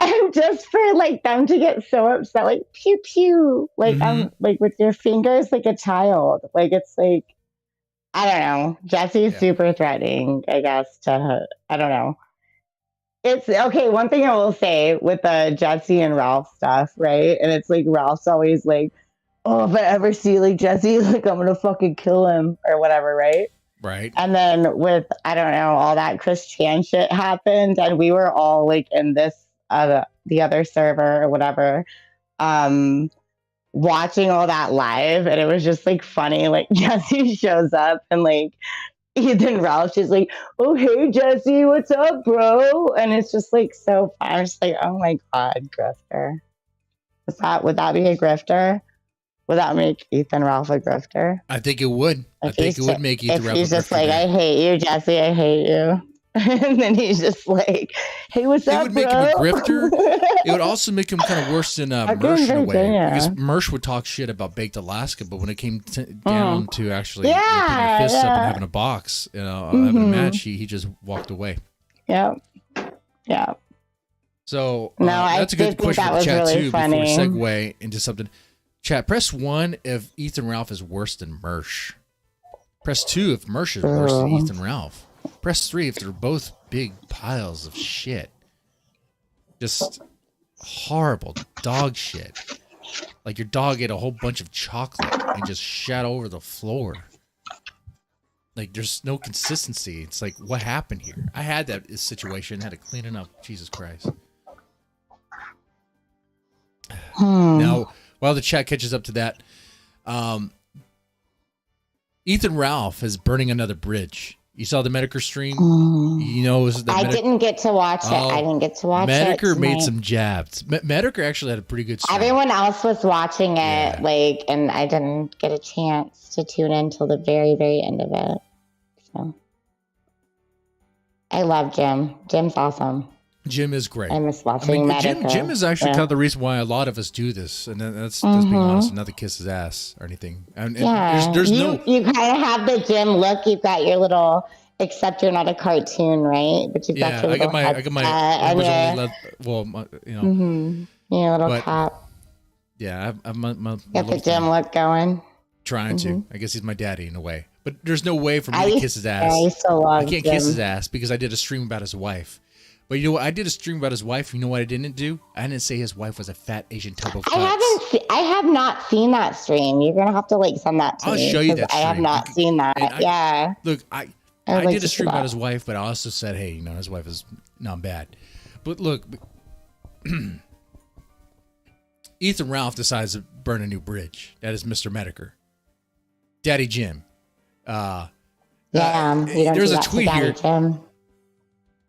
And just for like them to get so upset, like pew pew, like like with your fingers like a child. Like it's like I don't know. Jesse's super threatening, I guess, to I don't know. It's okay. One thing I will say with the Jesse and Ralph stuff, right? And it's like Ralph's always like, oh, if I ever see like Jesse, like I'm gonna fucking kill him or whatever, right? Right. And then with I don't know, all that Chris Chan shit happened, and we were all like in this the other server or whatever, watching all that live, and it was just like funny. Like Jesse shows up and like Ethan Ralph is like, oh hey Jesse, what's up, bro? And it's just like so fun. I'm just like, oh my God, grifter. Would that be a grifter? Would that make Ethan Ralph a grifter? I think it would. I think it would make Ethan Ralph a grifter. If he's just like, I hate you, Jesse, I hate you. And then he's just like, hey, what's up, It would make bro? him a grifter. It would also make him kind of worse than Mersh in a way. Because Mersh would talk shit about Baked Alaska, but when it came down to actually putting your fists up and having a box, having a match, he just walked away. Yeah. So no, that's a good question for the chat really too. Funny. Before we segue into something, chat, press 1 if Ethan Ralph is worse than Mersh. Press 2 if Mersh is worse than Ethan Ralph. Press 3 if they're both big piles of shit. Just horrible dog shit. Like your dog ate a whole bunch of chocolate and just shat over the floor. Like there's no consistency. It's like, what happened here? I had that situation, had to clean it up. Jesus Christ. Now, while the chat catches up to that, Ethan Ralph is burning another bridge. You saw the Medicare stream? I didn't get to watch it. I didn't get to watch it. Medicare made some jabs. Medicare actually had a pretty good stream. Everyone else was watching it, and I didn't get a chance to tune in till the very, very end of it. So I love Jim. Jim's awesome. Jim is great. I miss watching Medicare. Jim is actually kind of the reason why a lot of us do this, and that's being honest, not to kiss his ass or anything. And there's you kind of have the Jim look. You've got your little, except you're not a cartoon, right? But you've got your little I got my your little cap. Yeah, I'm my got the Jim look going. Trying to. I guess he's my daddy in a way, but there's no way for me to kiss his ass. I can't kiss his ass because I did a stream about his wife. But you know what? I did a stream about his wife. You know what I didn't do? I didn't say his wife was a fat Asian tub of guts. I have not seen that stream. You're gonna have to send that to me. I'll show you that stream. I have not seen that. Look, I did a stream about his wife, but I also said, hey, his wife is not bad. But look, Ethan Ralph decides to burn a new bridge. That is Mr. Medicare. Daddy Jim. There's a tweet here. Jim.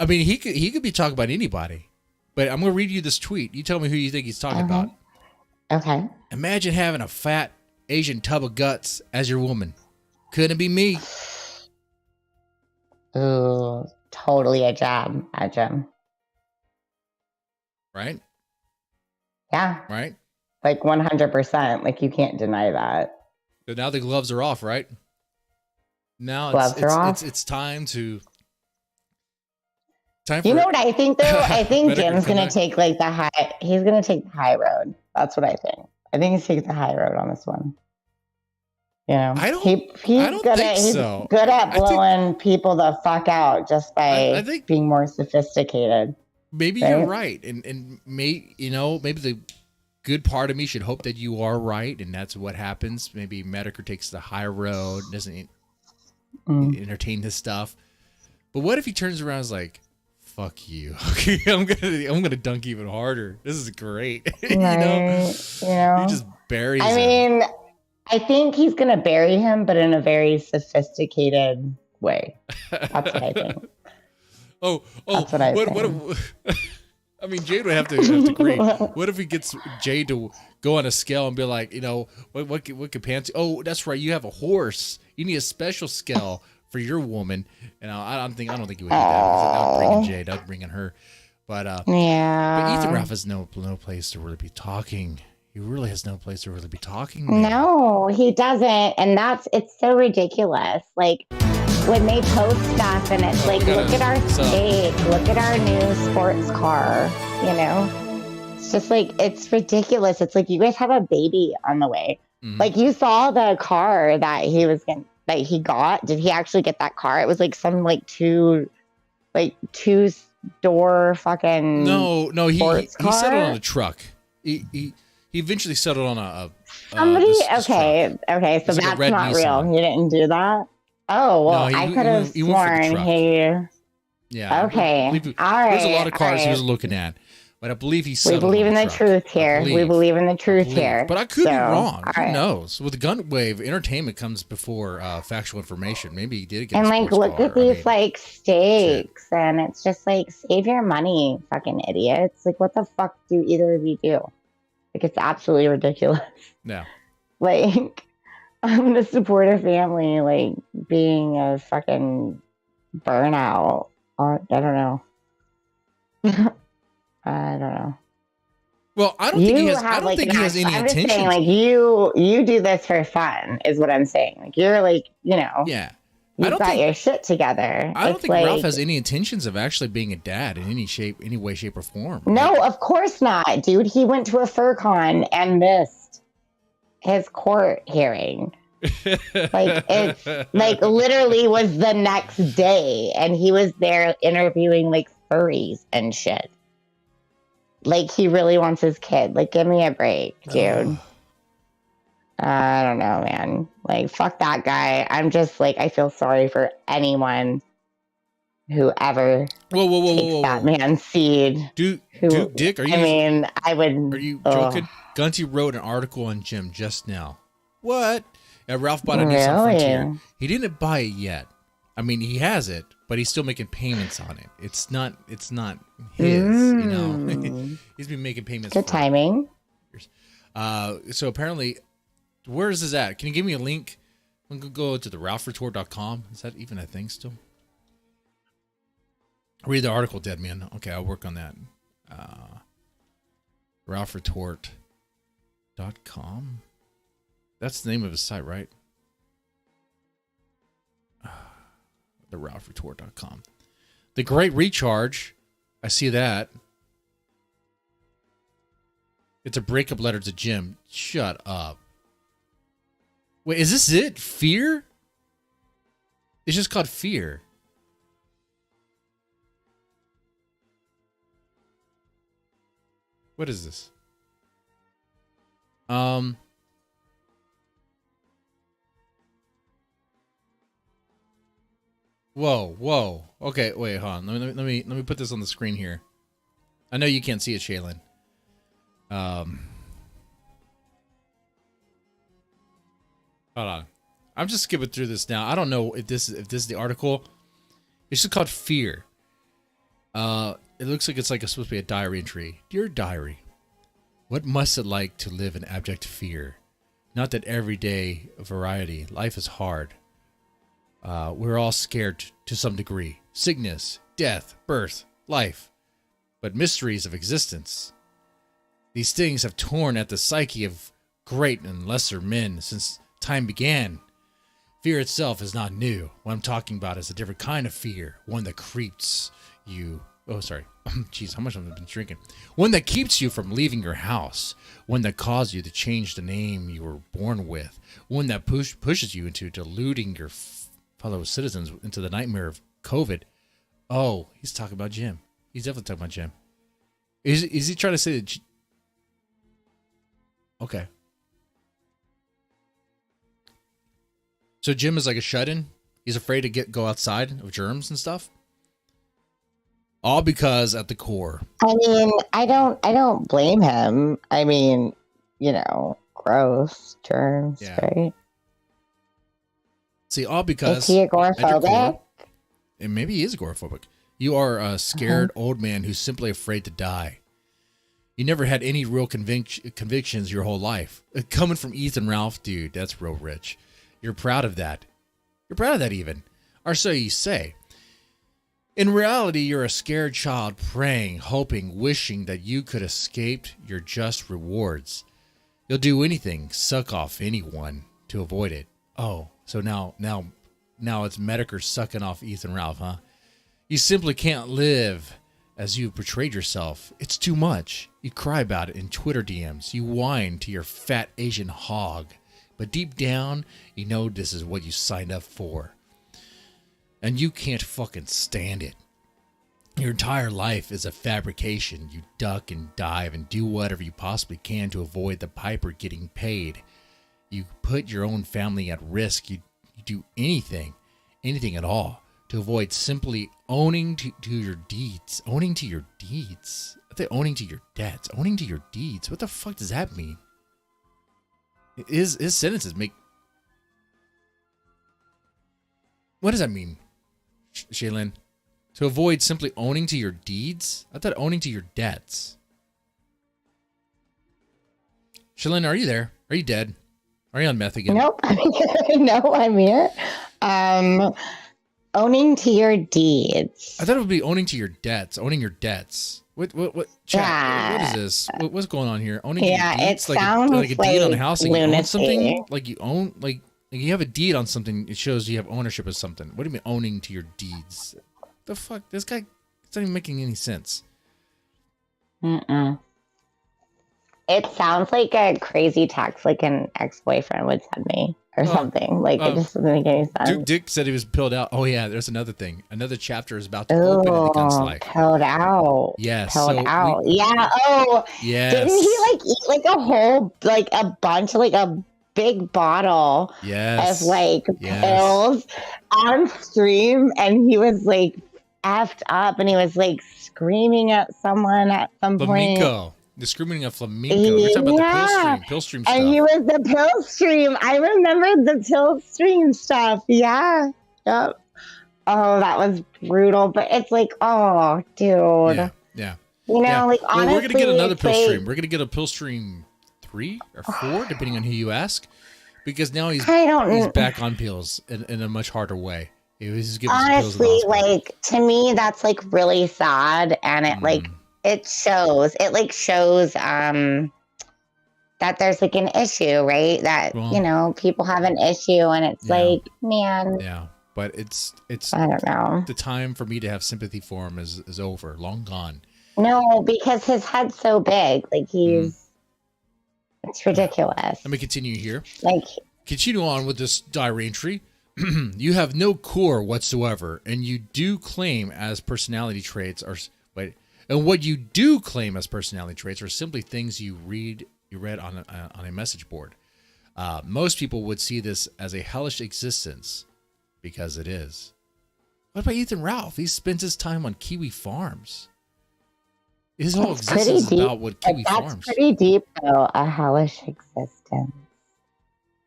I mean, he could be talking about anybody, but I'm going to read you this tweet. You tell me who you think he's talking about. Okay. Imagine having a fat Asian tub of guts as your woman. Couldn't it be me? Ooh, totally a jab at Jim. Right? Yeah. Right? 100%. You can't deny that. So now the gloves are off, right? Now it's time to... You know what I think though? I think Jim's gonna take the high. He's gonna take the high road. That's what I think. I think he's taking the high road on this one. I don't think so. He's good at blowing people the fuck out just by being more sophisticated. Maybe you're right, and maybe the good part of me should hope that you are right, and that's what happens. Maybe Medicare takes the high road, doesn't entertain this stuff. But what if he turns around and is like, fuck you. Okay, I'm gonna dunk even harder. This is great. You know? He just buries him. I mean, I think he's gonna bury him, but in a very sophisticated way. That's what I think. That's what I think. I mean, Jade would have to agree. What if he gets Jade to go on a scale and be like, you know, what could Pansy? Oh, that's right. You have a horse. You need a special scale for your woman. And I don't think you would do that. That would bring in Jade. That would bring in her. But yeah. But Ethan Ralph has no place to really be talking. He really has no place to really be talking. Man. No, he doesn't, and it's so ridiculous. Like when they post stuff, and it's like, look at our steak, look at our new sports car. You know, it's just like it's ridiculous. It's like you guys have a baby on the way. Mm-hmm. Like you saw the car that he got. Did he actually get that car? It was like some two door fucking no. He settled on a truck. He eventually settled on a somebody. Okay, so that's like not Nissan. Real. He didn't do that. Oh well, no, I could have sworn he. Yeah. Okay. All right. There's a lot of cars he was looking at, but I believe he settled. We believe in the truth here. We believe in the truth here. But I could be wrong. Who knows? With GUNTWAVE, entertainment comes before factual information. Maybe he did get. And look at these steaks, and it's just like, save your money, fucking idiots. Like, what the fuck do either of you do? Like, it's absolutely ridiculous. Yeah. Like, I'm going to support a family, like, being a fucking burnout. I don't know. I don't know. Well, I don't think he has any intentions. I'm just saying, like, you do this for fun, is what I'm saying. Like, you're like, you know. Yeah. You've got your shit together. I don't think Ralph has any intentions of actually being a dad in any way, shape, or form. No, of course not, dude. He went to a FurCon and missed his court hearing. It literally was the next day, and he was there interviewing furries and shit. Like, he really wants his kid. Like, give me a break, dude. I don't know, man. Like, fuck that guy. I'm just I feel sorry for anyone who ever takes that man's seed. Dude, Dick, are you? I mean, I would. Are you joking? Gunty wrote an article on Jim just now. What? Ralph bought a Nissan Frontier. He didn't buy it yet. I mean, he has it, but he's still making payments on it. It's not his. You know, he's been making payments. Good timing. So apparently. Where is this at? Can you give me a link? I'm going to go to the RalphRetort.com. Is that even a thing still? Read the article, dead man. Okay, I'll work on that. RalphRetort.com. That's the name of his site, right? The RalphRetort.com. The Great Recharge. I see that. It's a breakup letter to Jim. Shut up. Wait, is this it? Fear? It's just called Fear. What is this? Whoa. Okay, wait, hold on. Let me put this on the screen here. I know you can't see it, Shalyn. Hold on. I'm just skipping through this now. I don't know if this is the article. It's just called Fear. It looks like it's supposed to be a diary entry. Dear diary, what must it like to live in abject fear? Not that everyday variety. Life is hard. We're all scared to some degree. Sickness, death, birth, life. But mysteries of existence. These things have torn at the psyche of great and lesser men since time began. Fear itself is not new. What I'm talking about is a different kind of fear. One that creeps you. Oh, sorry. Jeez, how much have I been drinking? One that keeps you from leaving your house. One that causes you to change the name you were born with. One that pushes you into deluding your fellow citizens into the nightmare of COVID. Oh, he's talking about Jim. He's definitely talking about Jim. Is he trying to say that Okay. So Jim is like a shut-in. He's afraid to go outside of germs and stuff. All because at the core. I mean, I don't blame him. I mean, gross germs, right? See, all because is he agoraphobic? And maybe he is agoraphobic. You are a scared old man who's simply afraid to die. You never had any real convictions your whole life. Coming from Ethan Ralph, dude, that's real rich. You're proud of that. You're proud of that even. Or so you say. In reality, you're a scared child praying, hoping, wishing that you could escape your just rewards. You'll do anything, suck off anyone to avoid it. Oh, so now it's Medicare sucking off Ethan Ralph, huh? You simply can't live as you've portrayed yourself. It's too much. You cry about it in Twitter DMs. You whine to your fat Asian hog. But deep down, you know this is what you signed up for. And you can't fucking stand it. Your entire life is a fabrication. You duck and dive and do whatever you possibly can to avoid the piper getting paid. You put your own family at risk. You do anything at all to avoid simply owning to your deeds. Owning to your deeds. I think owning to your debts. Owning to your deeds. What the fuck does that mean? His sentences make... What does that mean, Shalyn? To avoid simply owning to your deeds? I thought owning to your debts. Shalyn, are you there? Are you dead? Are you on meth again? Nope. No, I'm here. Owning to your deeds. I thought it would be owning to your debts. Owning your debts. What chat? Yeah. What is this? What's going on here? Owning your deeds? It sounds like a deed on a house. Like you own lunacy. something? Like you own, like you have a deed on something. It shows you have ownership of something. What do you mean owning to your deeds? The fuck? This guy, it's not even making any sense. Mm-mm. It sounds like a crazy text like an ex-boyfriend would send me or something. Like it just doesn't make any sense. Dick said he was pilled out. Oh yeah, there's another thing. Another chapter is about to open in the gun's life. Pilled out. Yes. Pilled out. Yeah. Oh. Yes. Didn't he eat like a whole a bunch like a big bottle yes. of pills on stream, and he was effed up, and he was screaming at someone at some point. The screaming of flamenco. You're talking about the pill stream stuff. And he was the pill stream. I remember the pill stream stuff. Yeah. Yep. Oh, that was brutal. But it's oh, dude. Yeah. Honestly, we're going to get another pill stream. We're going to get a pill stream 3 or 4, depending on who you ask. Because now he's back on pills in a much harder way. He's giving honestly, to me, that's really sad. And it it shows that there's an issue, right? That, people have an issue, and it's man. Yeah. But it's I don't know. The time for me to have sympathy for him is over, long gone. No, because his head's so big. It's ridiculous. Let me continue here. Continue on with this diary entry. You have no core whatsoever, and you do claim as personality traits are and what you do claim as personality traits are simply things you read on a message board. Most people would see this as a hellish existence, because it is. What about Ethan Ralph? He spends his time on Kiwi farms. His whole existence is about what Kiwi farms. That's pretty deep, though. A hellish existence.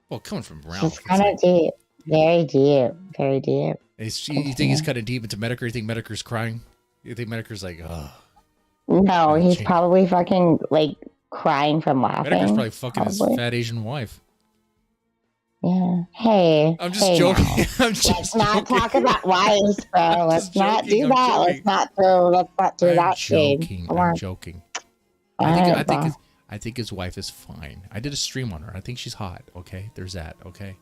Well, coming from Ralph, it's kind of deep. Very deep. Very deep. You think he's kind of deep into Medicare? You think Medicare's crying? You think Medicare's oh. No, he's probably fucking crying from laughing. Medicare's probably fucking his fat Asian wife. Yeah. Hey. I'm just joking. Let's not talk about wives, bro. Let's not do that. Let's not do that shade. I'm joking. I think his wife is fine. I did a stream on her. I think she's hot. Okay, there's that. Okay,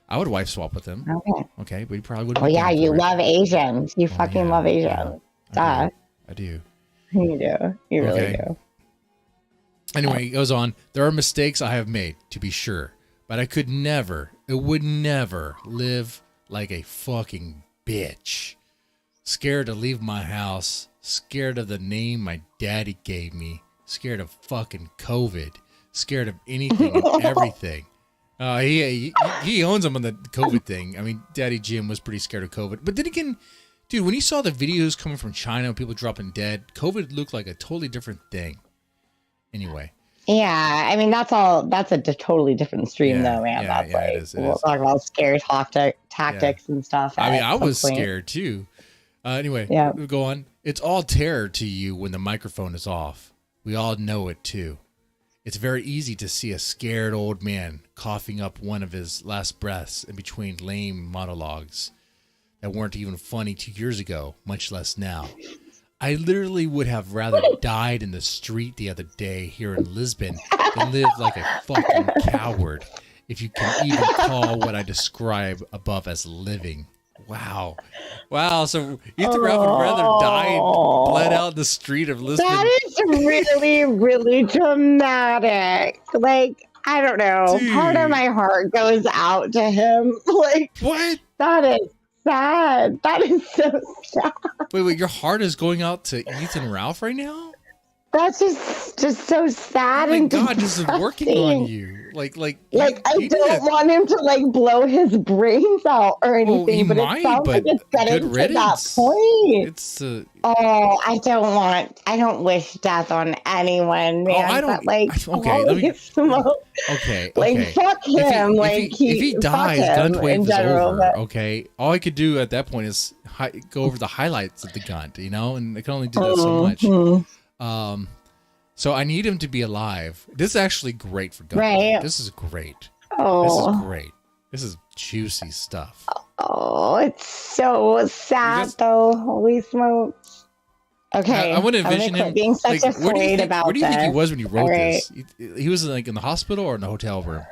I would wife swap with him. Okay, but he probably wouldn't. Oh yeah, you love Asians. You fucking love Asians. I do. You do. You really do. Anyway, he goes on. There are mistakes I have made, to be sure, but I would never live like a fucking bitch. Scared to leave my house. Scared of the name my daddy gave me. Scared of fucking COVID. scared of anything and everything. He owns them on the COVID thing. I mean, Daddy Jim was pretty scared of COVID. But then again, dude, when you saw the videos coming from China, people dropping dead, COVID looked like a totally different thing. Anyway. Yeah, I mean, that's a totally different stream, though, man. That's it is. We'll talk about scare tactics and stuff. I mean, I was scared too. Anyway, go on. It's all terror to you when the microphone is off. We all know it too. It's very easy to see a scared old man coughing up one of his last breaths in between lame monologues that weren't even funny 2 years ago, much less now. I literally would have rather died in the street the other day here in Lisbon than live like a fucking coward, if you can even call what I describe above as living. Wow. So Ethan Ralph would rather die and bled out in the street of Lisbon. That is really, really dramatic. Like, I don't know. Dude. Part of my heart goes out to him. Like, what? That is sad. That is so sad. Wait, your heart is going out to Ethan Ralph right now? That's just so sad. Oh my and God, this is working on you. Like I don't want him to like blow his brains out or anything, but it sounds like it's getting to that point. I don't wish death on anyone, man. I don't. But, like, okay. Like, fuck him. If he dies, GUNTWAVE is over. Okay, all I could do at that point is go over the highlights of the Gunt, and I can only do that so much. So I need him to be alive. This is actually great for GUNTWAVE. Right. This is great. This is great. This is juicy stuff. Oh, it's so sad though. Holy smokes. Okay. I want to envision him being such afraid about where do you think he was when you wrote this? He was like in the hospital or in the hotel room?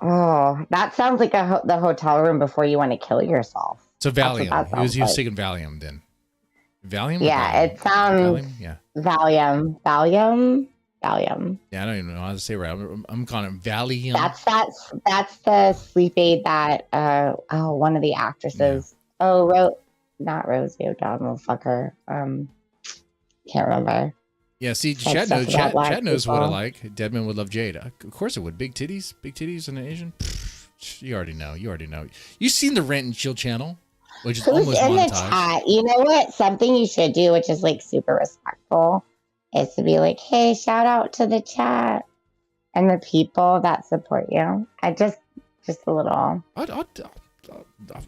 Oh, that sounds like the hotel room before you want to kill yourself. So Valium. He was taking Valium then. Valium? Yeah, it sounds Valium. Yeah, I don't even know how to say it right. I'm calling it Valium. That's the sleep aid that one of the actresses. Yeah. Not Rosie O'Donnell. Fuck her. Can't remember. Yeah, see, Chad knows what I like. Deadman would love Jade. Of course it would. Big titties and an Asian. You already know. You've seen the Rent and Chill channel, which is almost in monetized. The chat. You know what? Something you should do, which is like super respectful, is to be like, "Hey, shout out to the chat and the people that support you." I just a little.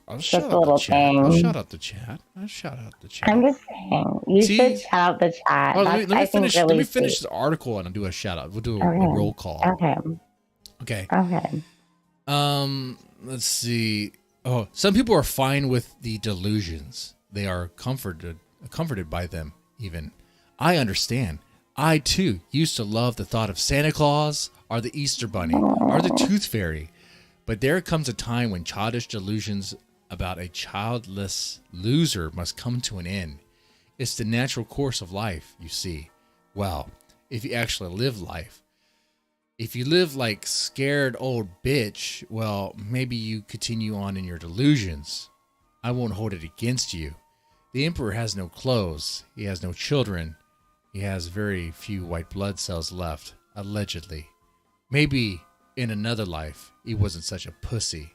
I'll just a little thing. I'll shout out the chat. I'm just saying, you should shout out the chat. Oh, let me finish the article and I'll do a shout out. We'll do a roll call. Okay. Let's see. Oh, some people are fine with the delusions. They are comforted by them even. I understand. I too used to love the thought of Santa Claus or the Easter Bunny or the Tooth Fairy. But there comes a time when childish delusions about a childless loser must come to an end. It's the natural course of life, you see. Well, if you actually live life. If you live like scared old bitch, well, maybe you continue on in your delusions. I won't hold it against you. The emperor has no clothes. He has no children. He has very few white blood cells left, allegedly. Maybe in another life, he wasn't such a pussy.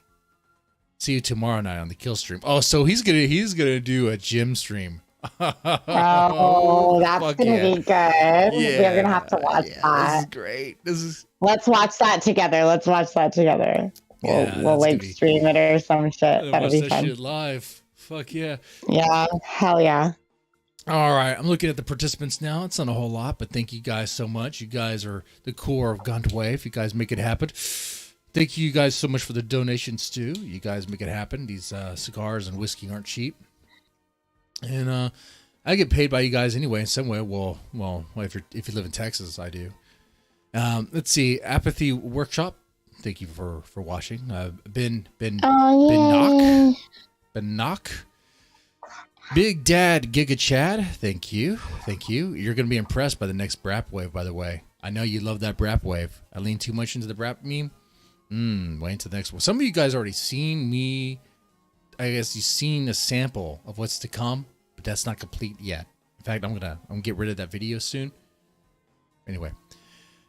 See you tomorrow night on the Kill stream. Oh, so he's gonna do a gym stream. Oh, that's gonna be good. Yeah, we're gonna have to watch that. This is great. Let's watch that together. We'll like stream it or some shit. That'll be fun. Shit live. Fuck yeah. Yeah, hell yeah. All right, I'm looking at the participants now. It's not a whole lot, but thank you guys so much. You guys are the core of GUNTWAVE. You guys make it happen. Thank you guys so much for the donations too. You guys make it happen. These cigars and whiskey aren't cheap, and I get paid by you guys anyway in some way. Well, if you live in Texas, I do. Let's see, Apathy Workshop. Thank you for watching. Ben Knock. Big Dad Giga Chad, thank you. You're going to be impressed by the next Brap Wave, by the way. I know you love that Brap Wave. I lean too much into the Brap meme. Wait until the next one. Some of you guys already seen me. I guess you've seen a sample of what's to come, but that's not complete yet. In fact, I'm gonna get rid of that video soon. Anyway,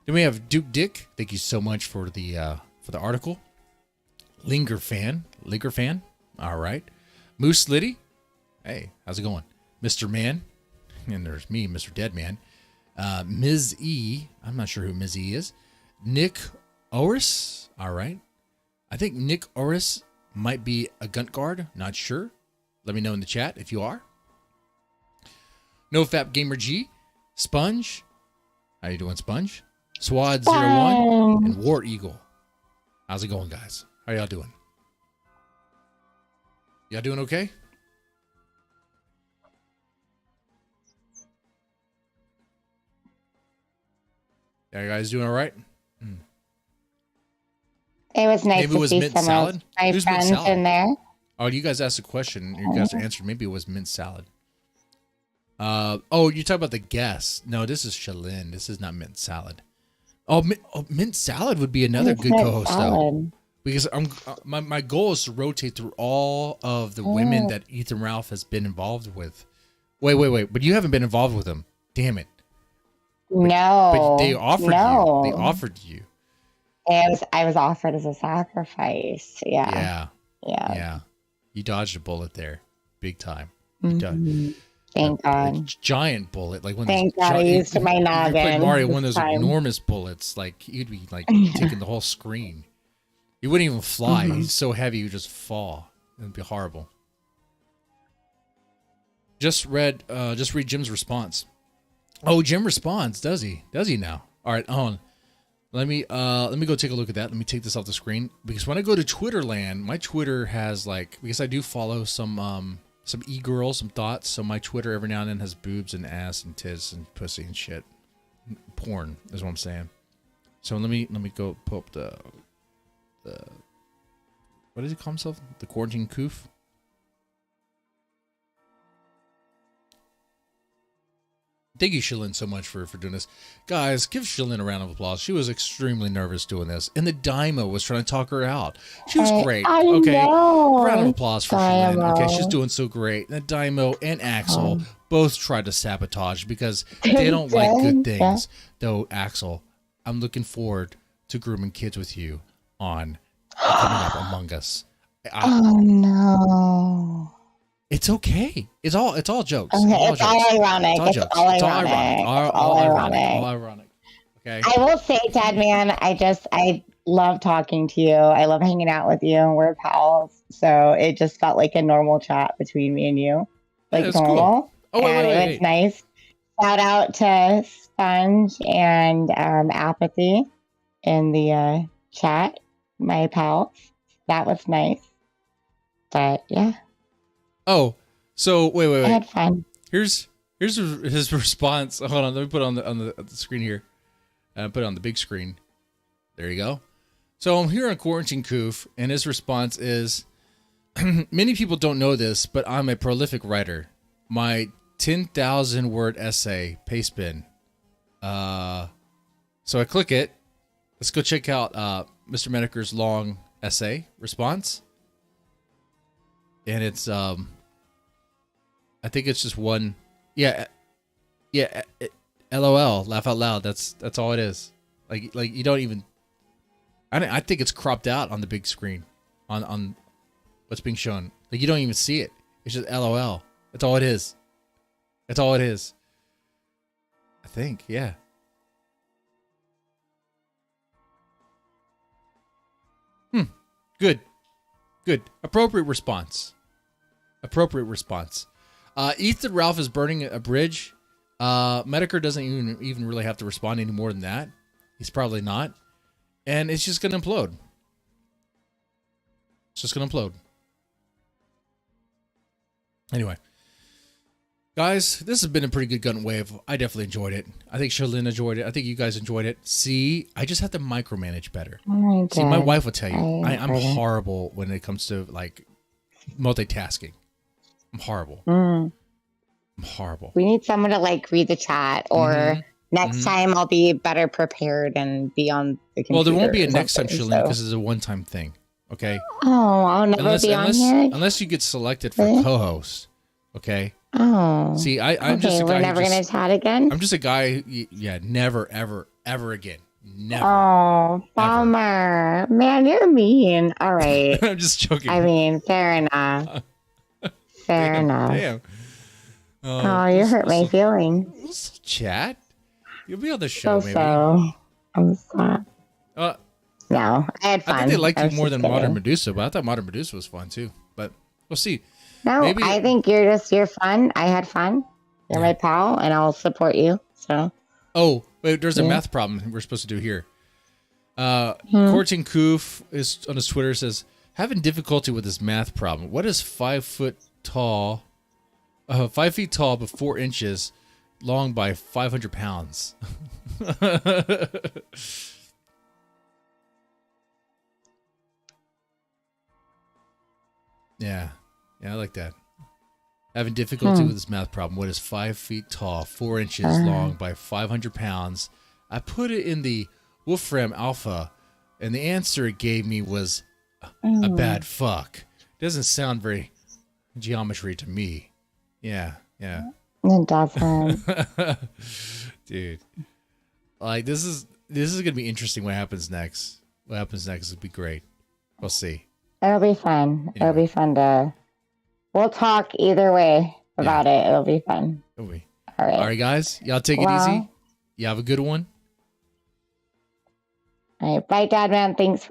Then we have Duke Dick. Thank you so much for the article. Linger fan. All right. Moose Liddy. Hey, how's it going? Mr. Man. And there's me, Mr. Dead Man. Ms. E. I'm not sure who Ms. E is. Nick Oris. All right. I think Nick Oris might be a Gunt Guard. Not sure. Let me know in the chat if you are. NoFap Gamer G. Sponge. How you doing, Sponge? Swad01 and War Eagle. How's it going, guys? How y'all doing? Y'all doing okay? Yeah, you guys doing all right? It was nice Maybe it to was see mint some salad? of my Who's mint friends salad? in there. Oh, you guys asked a question. You guys answered. Maybe it was mint salad. Oh, you talk about the guest. No, this is Shalyn. This is not mint salad. Oh, mint salad would be another good co-host though. Because my goal is to rotate through all of the women that Ethan Ralph has been involved with. Wait. But you haven't been involved with them. Damn it. But they offered you. They offered you. I was offered as a sacrifice. Yeah. You dodged a bullet there, big time. Thank God. Giant bullet, like when. Thank God I used my noggin. You played Mario, one of those enormous bullets, like you'd be like taking the whole screen. You wouldn't even fly. He's so heavy, you just fall. It'd be horrible. Just read Jim's response. Oh, Jim responds, does he? Does he now? All right, hold on. Let me go take a look at that. Let me take this off the screen because when I go to Twitter land, my Twitter has because I do follow some e-girls, some thoughts. So my Twitter every now and then has boobs and ass and tits and pussy and shit. Porn is what I'm saying. So let me go pull up the what does he call himself? The quarantine coof. Thank you, Shalyn, so much for doing this. Guys, give Shalyn a round of applause. She was extremely nervous doing this. And the Dymo was trying to talk her out. She was great. Okay. Round of applause for Shalyn. Okay, she's doing so great. And Dymo and Axel both tried to sabotage because they don't like good things. Though, Axel, I'm looking forward to grooming kids with you on Coming Up Among Us. Oh, no. It's okay. It's all jokes. Okay, it's all ironic. It's all ironic. Okay. I will say, Dad Man, I love talking to you. I love hanging out with you. We're pals. So it just felt like a normal chat between me and you. Like normal. Cool. Oh, wait. It's nice. Shout out to Sponge and Apathy in the chat, my pals. That was nice. But yeah. Oh, so wait. I had fun. Here's his response. Hold on, let me put it on the screen here. Put it on the big screen. There you go. So I'm here on Quarantine Coof, and his response is, many people don't know this, but I'm a prolific writer. My 10,000 word essay, Pastebin. So I click it. Let's go check out Mr. Medeker's long essay response. And it's I think it's just one. Yeah. LOL, laugh out loud. That's all it is. Like you don't even. I think it's cropped out on the big screen, on what's being shown. Like you don't even see it. It's just LOL. That's all it is. That's all it is. I think, yeah. Good. Appropriate response. Ethan Ralph is burning a bridge. Medeker doesn't even really have to respond any more than that. He's probably not. And it's just going to implode. Anyway. Guys, this has been a pretty good gun wave. I definitely enjoyed it. I think Shalyn enjoyed it. I think you guys enjoyed it. See, I just have to micromanage better. See, my wife will tell you, I'm horrible when it comes to like multitasking. I'm horrible. I'm horrible. We need someone to like read the chat, or next time I'll be better prepared and be on the computer. Well, there won't be a next time, Shalyn, because it's a one-time thing. Okay. Oh, I'll never be on here unless you get selected for co-host. Okay. Oh. See, I'm just a guy. We're never gonna chat again. I'm just a guy. Yeah, never, ever, ever again. Never. Oh, bummer. Man, you're mean. All right. I'm just joking. I mean, fair enough. Fair enough. Damn. Oh, you hurt my feelings. We'll chat. You'll be on the show, maybe. I'm sad. No, I had fun. I think they liked you more than Modern Medusa, but I thought Modern Medusa was fun too. But we'll see. No, maybe... I think you're fun. I had fun. You're my pal, and I'll support you. So. Oh, wait, there's a math problem we're supposed to do here. Courting Koof is on his Twitter says, having difficulty with this math problem. What is 5 feet tall but 4 inches long by 500 pounds? Yeah, I like that. Having difficulty with this math problem. What is 5 feet tall, 4 inches long by 500 pounds? I put it in the Wolfram Alpha, and the answer it gave me was a bad fuck. Doesn't sound very geometry to me. Yeah. It doesn't. Dude. Like, this is gonna be interesting what happens next. What happens next will be great. We'll see. It'll be fun. Anyway. It'll be fun to... We'll talk either way about it. It'll be fun. It'll be. All right, guys. Y'all take it easy. You have a good one. All right. Bye, Dad, man. Thanks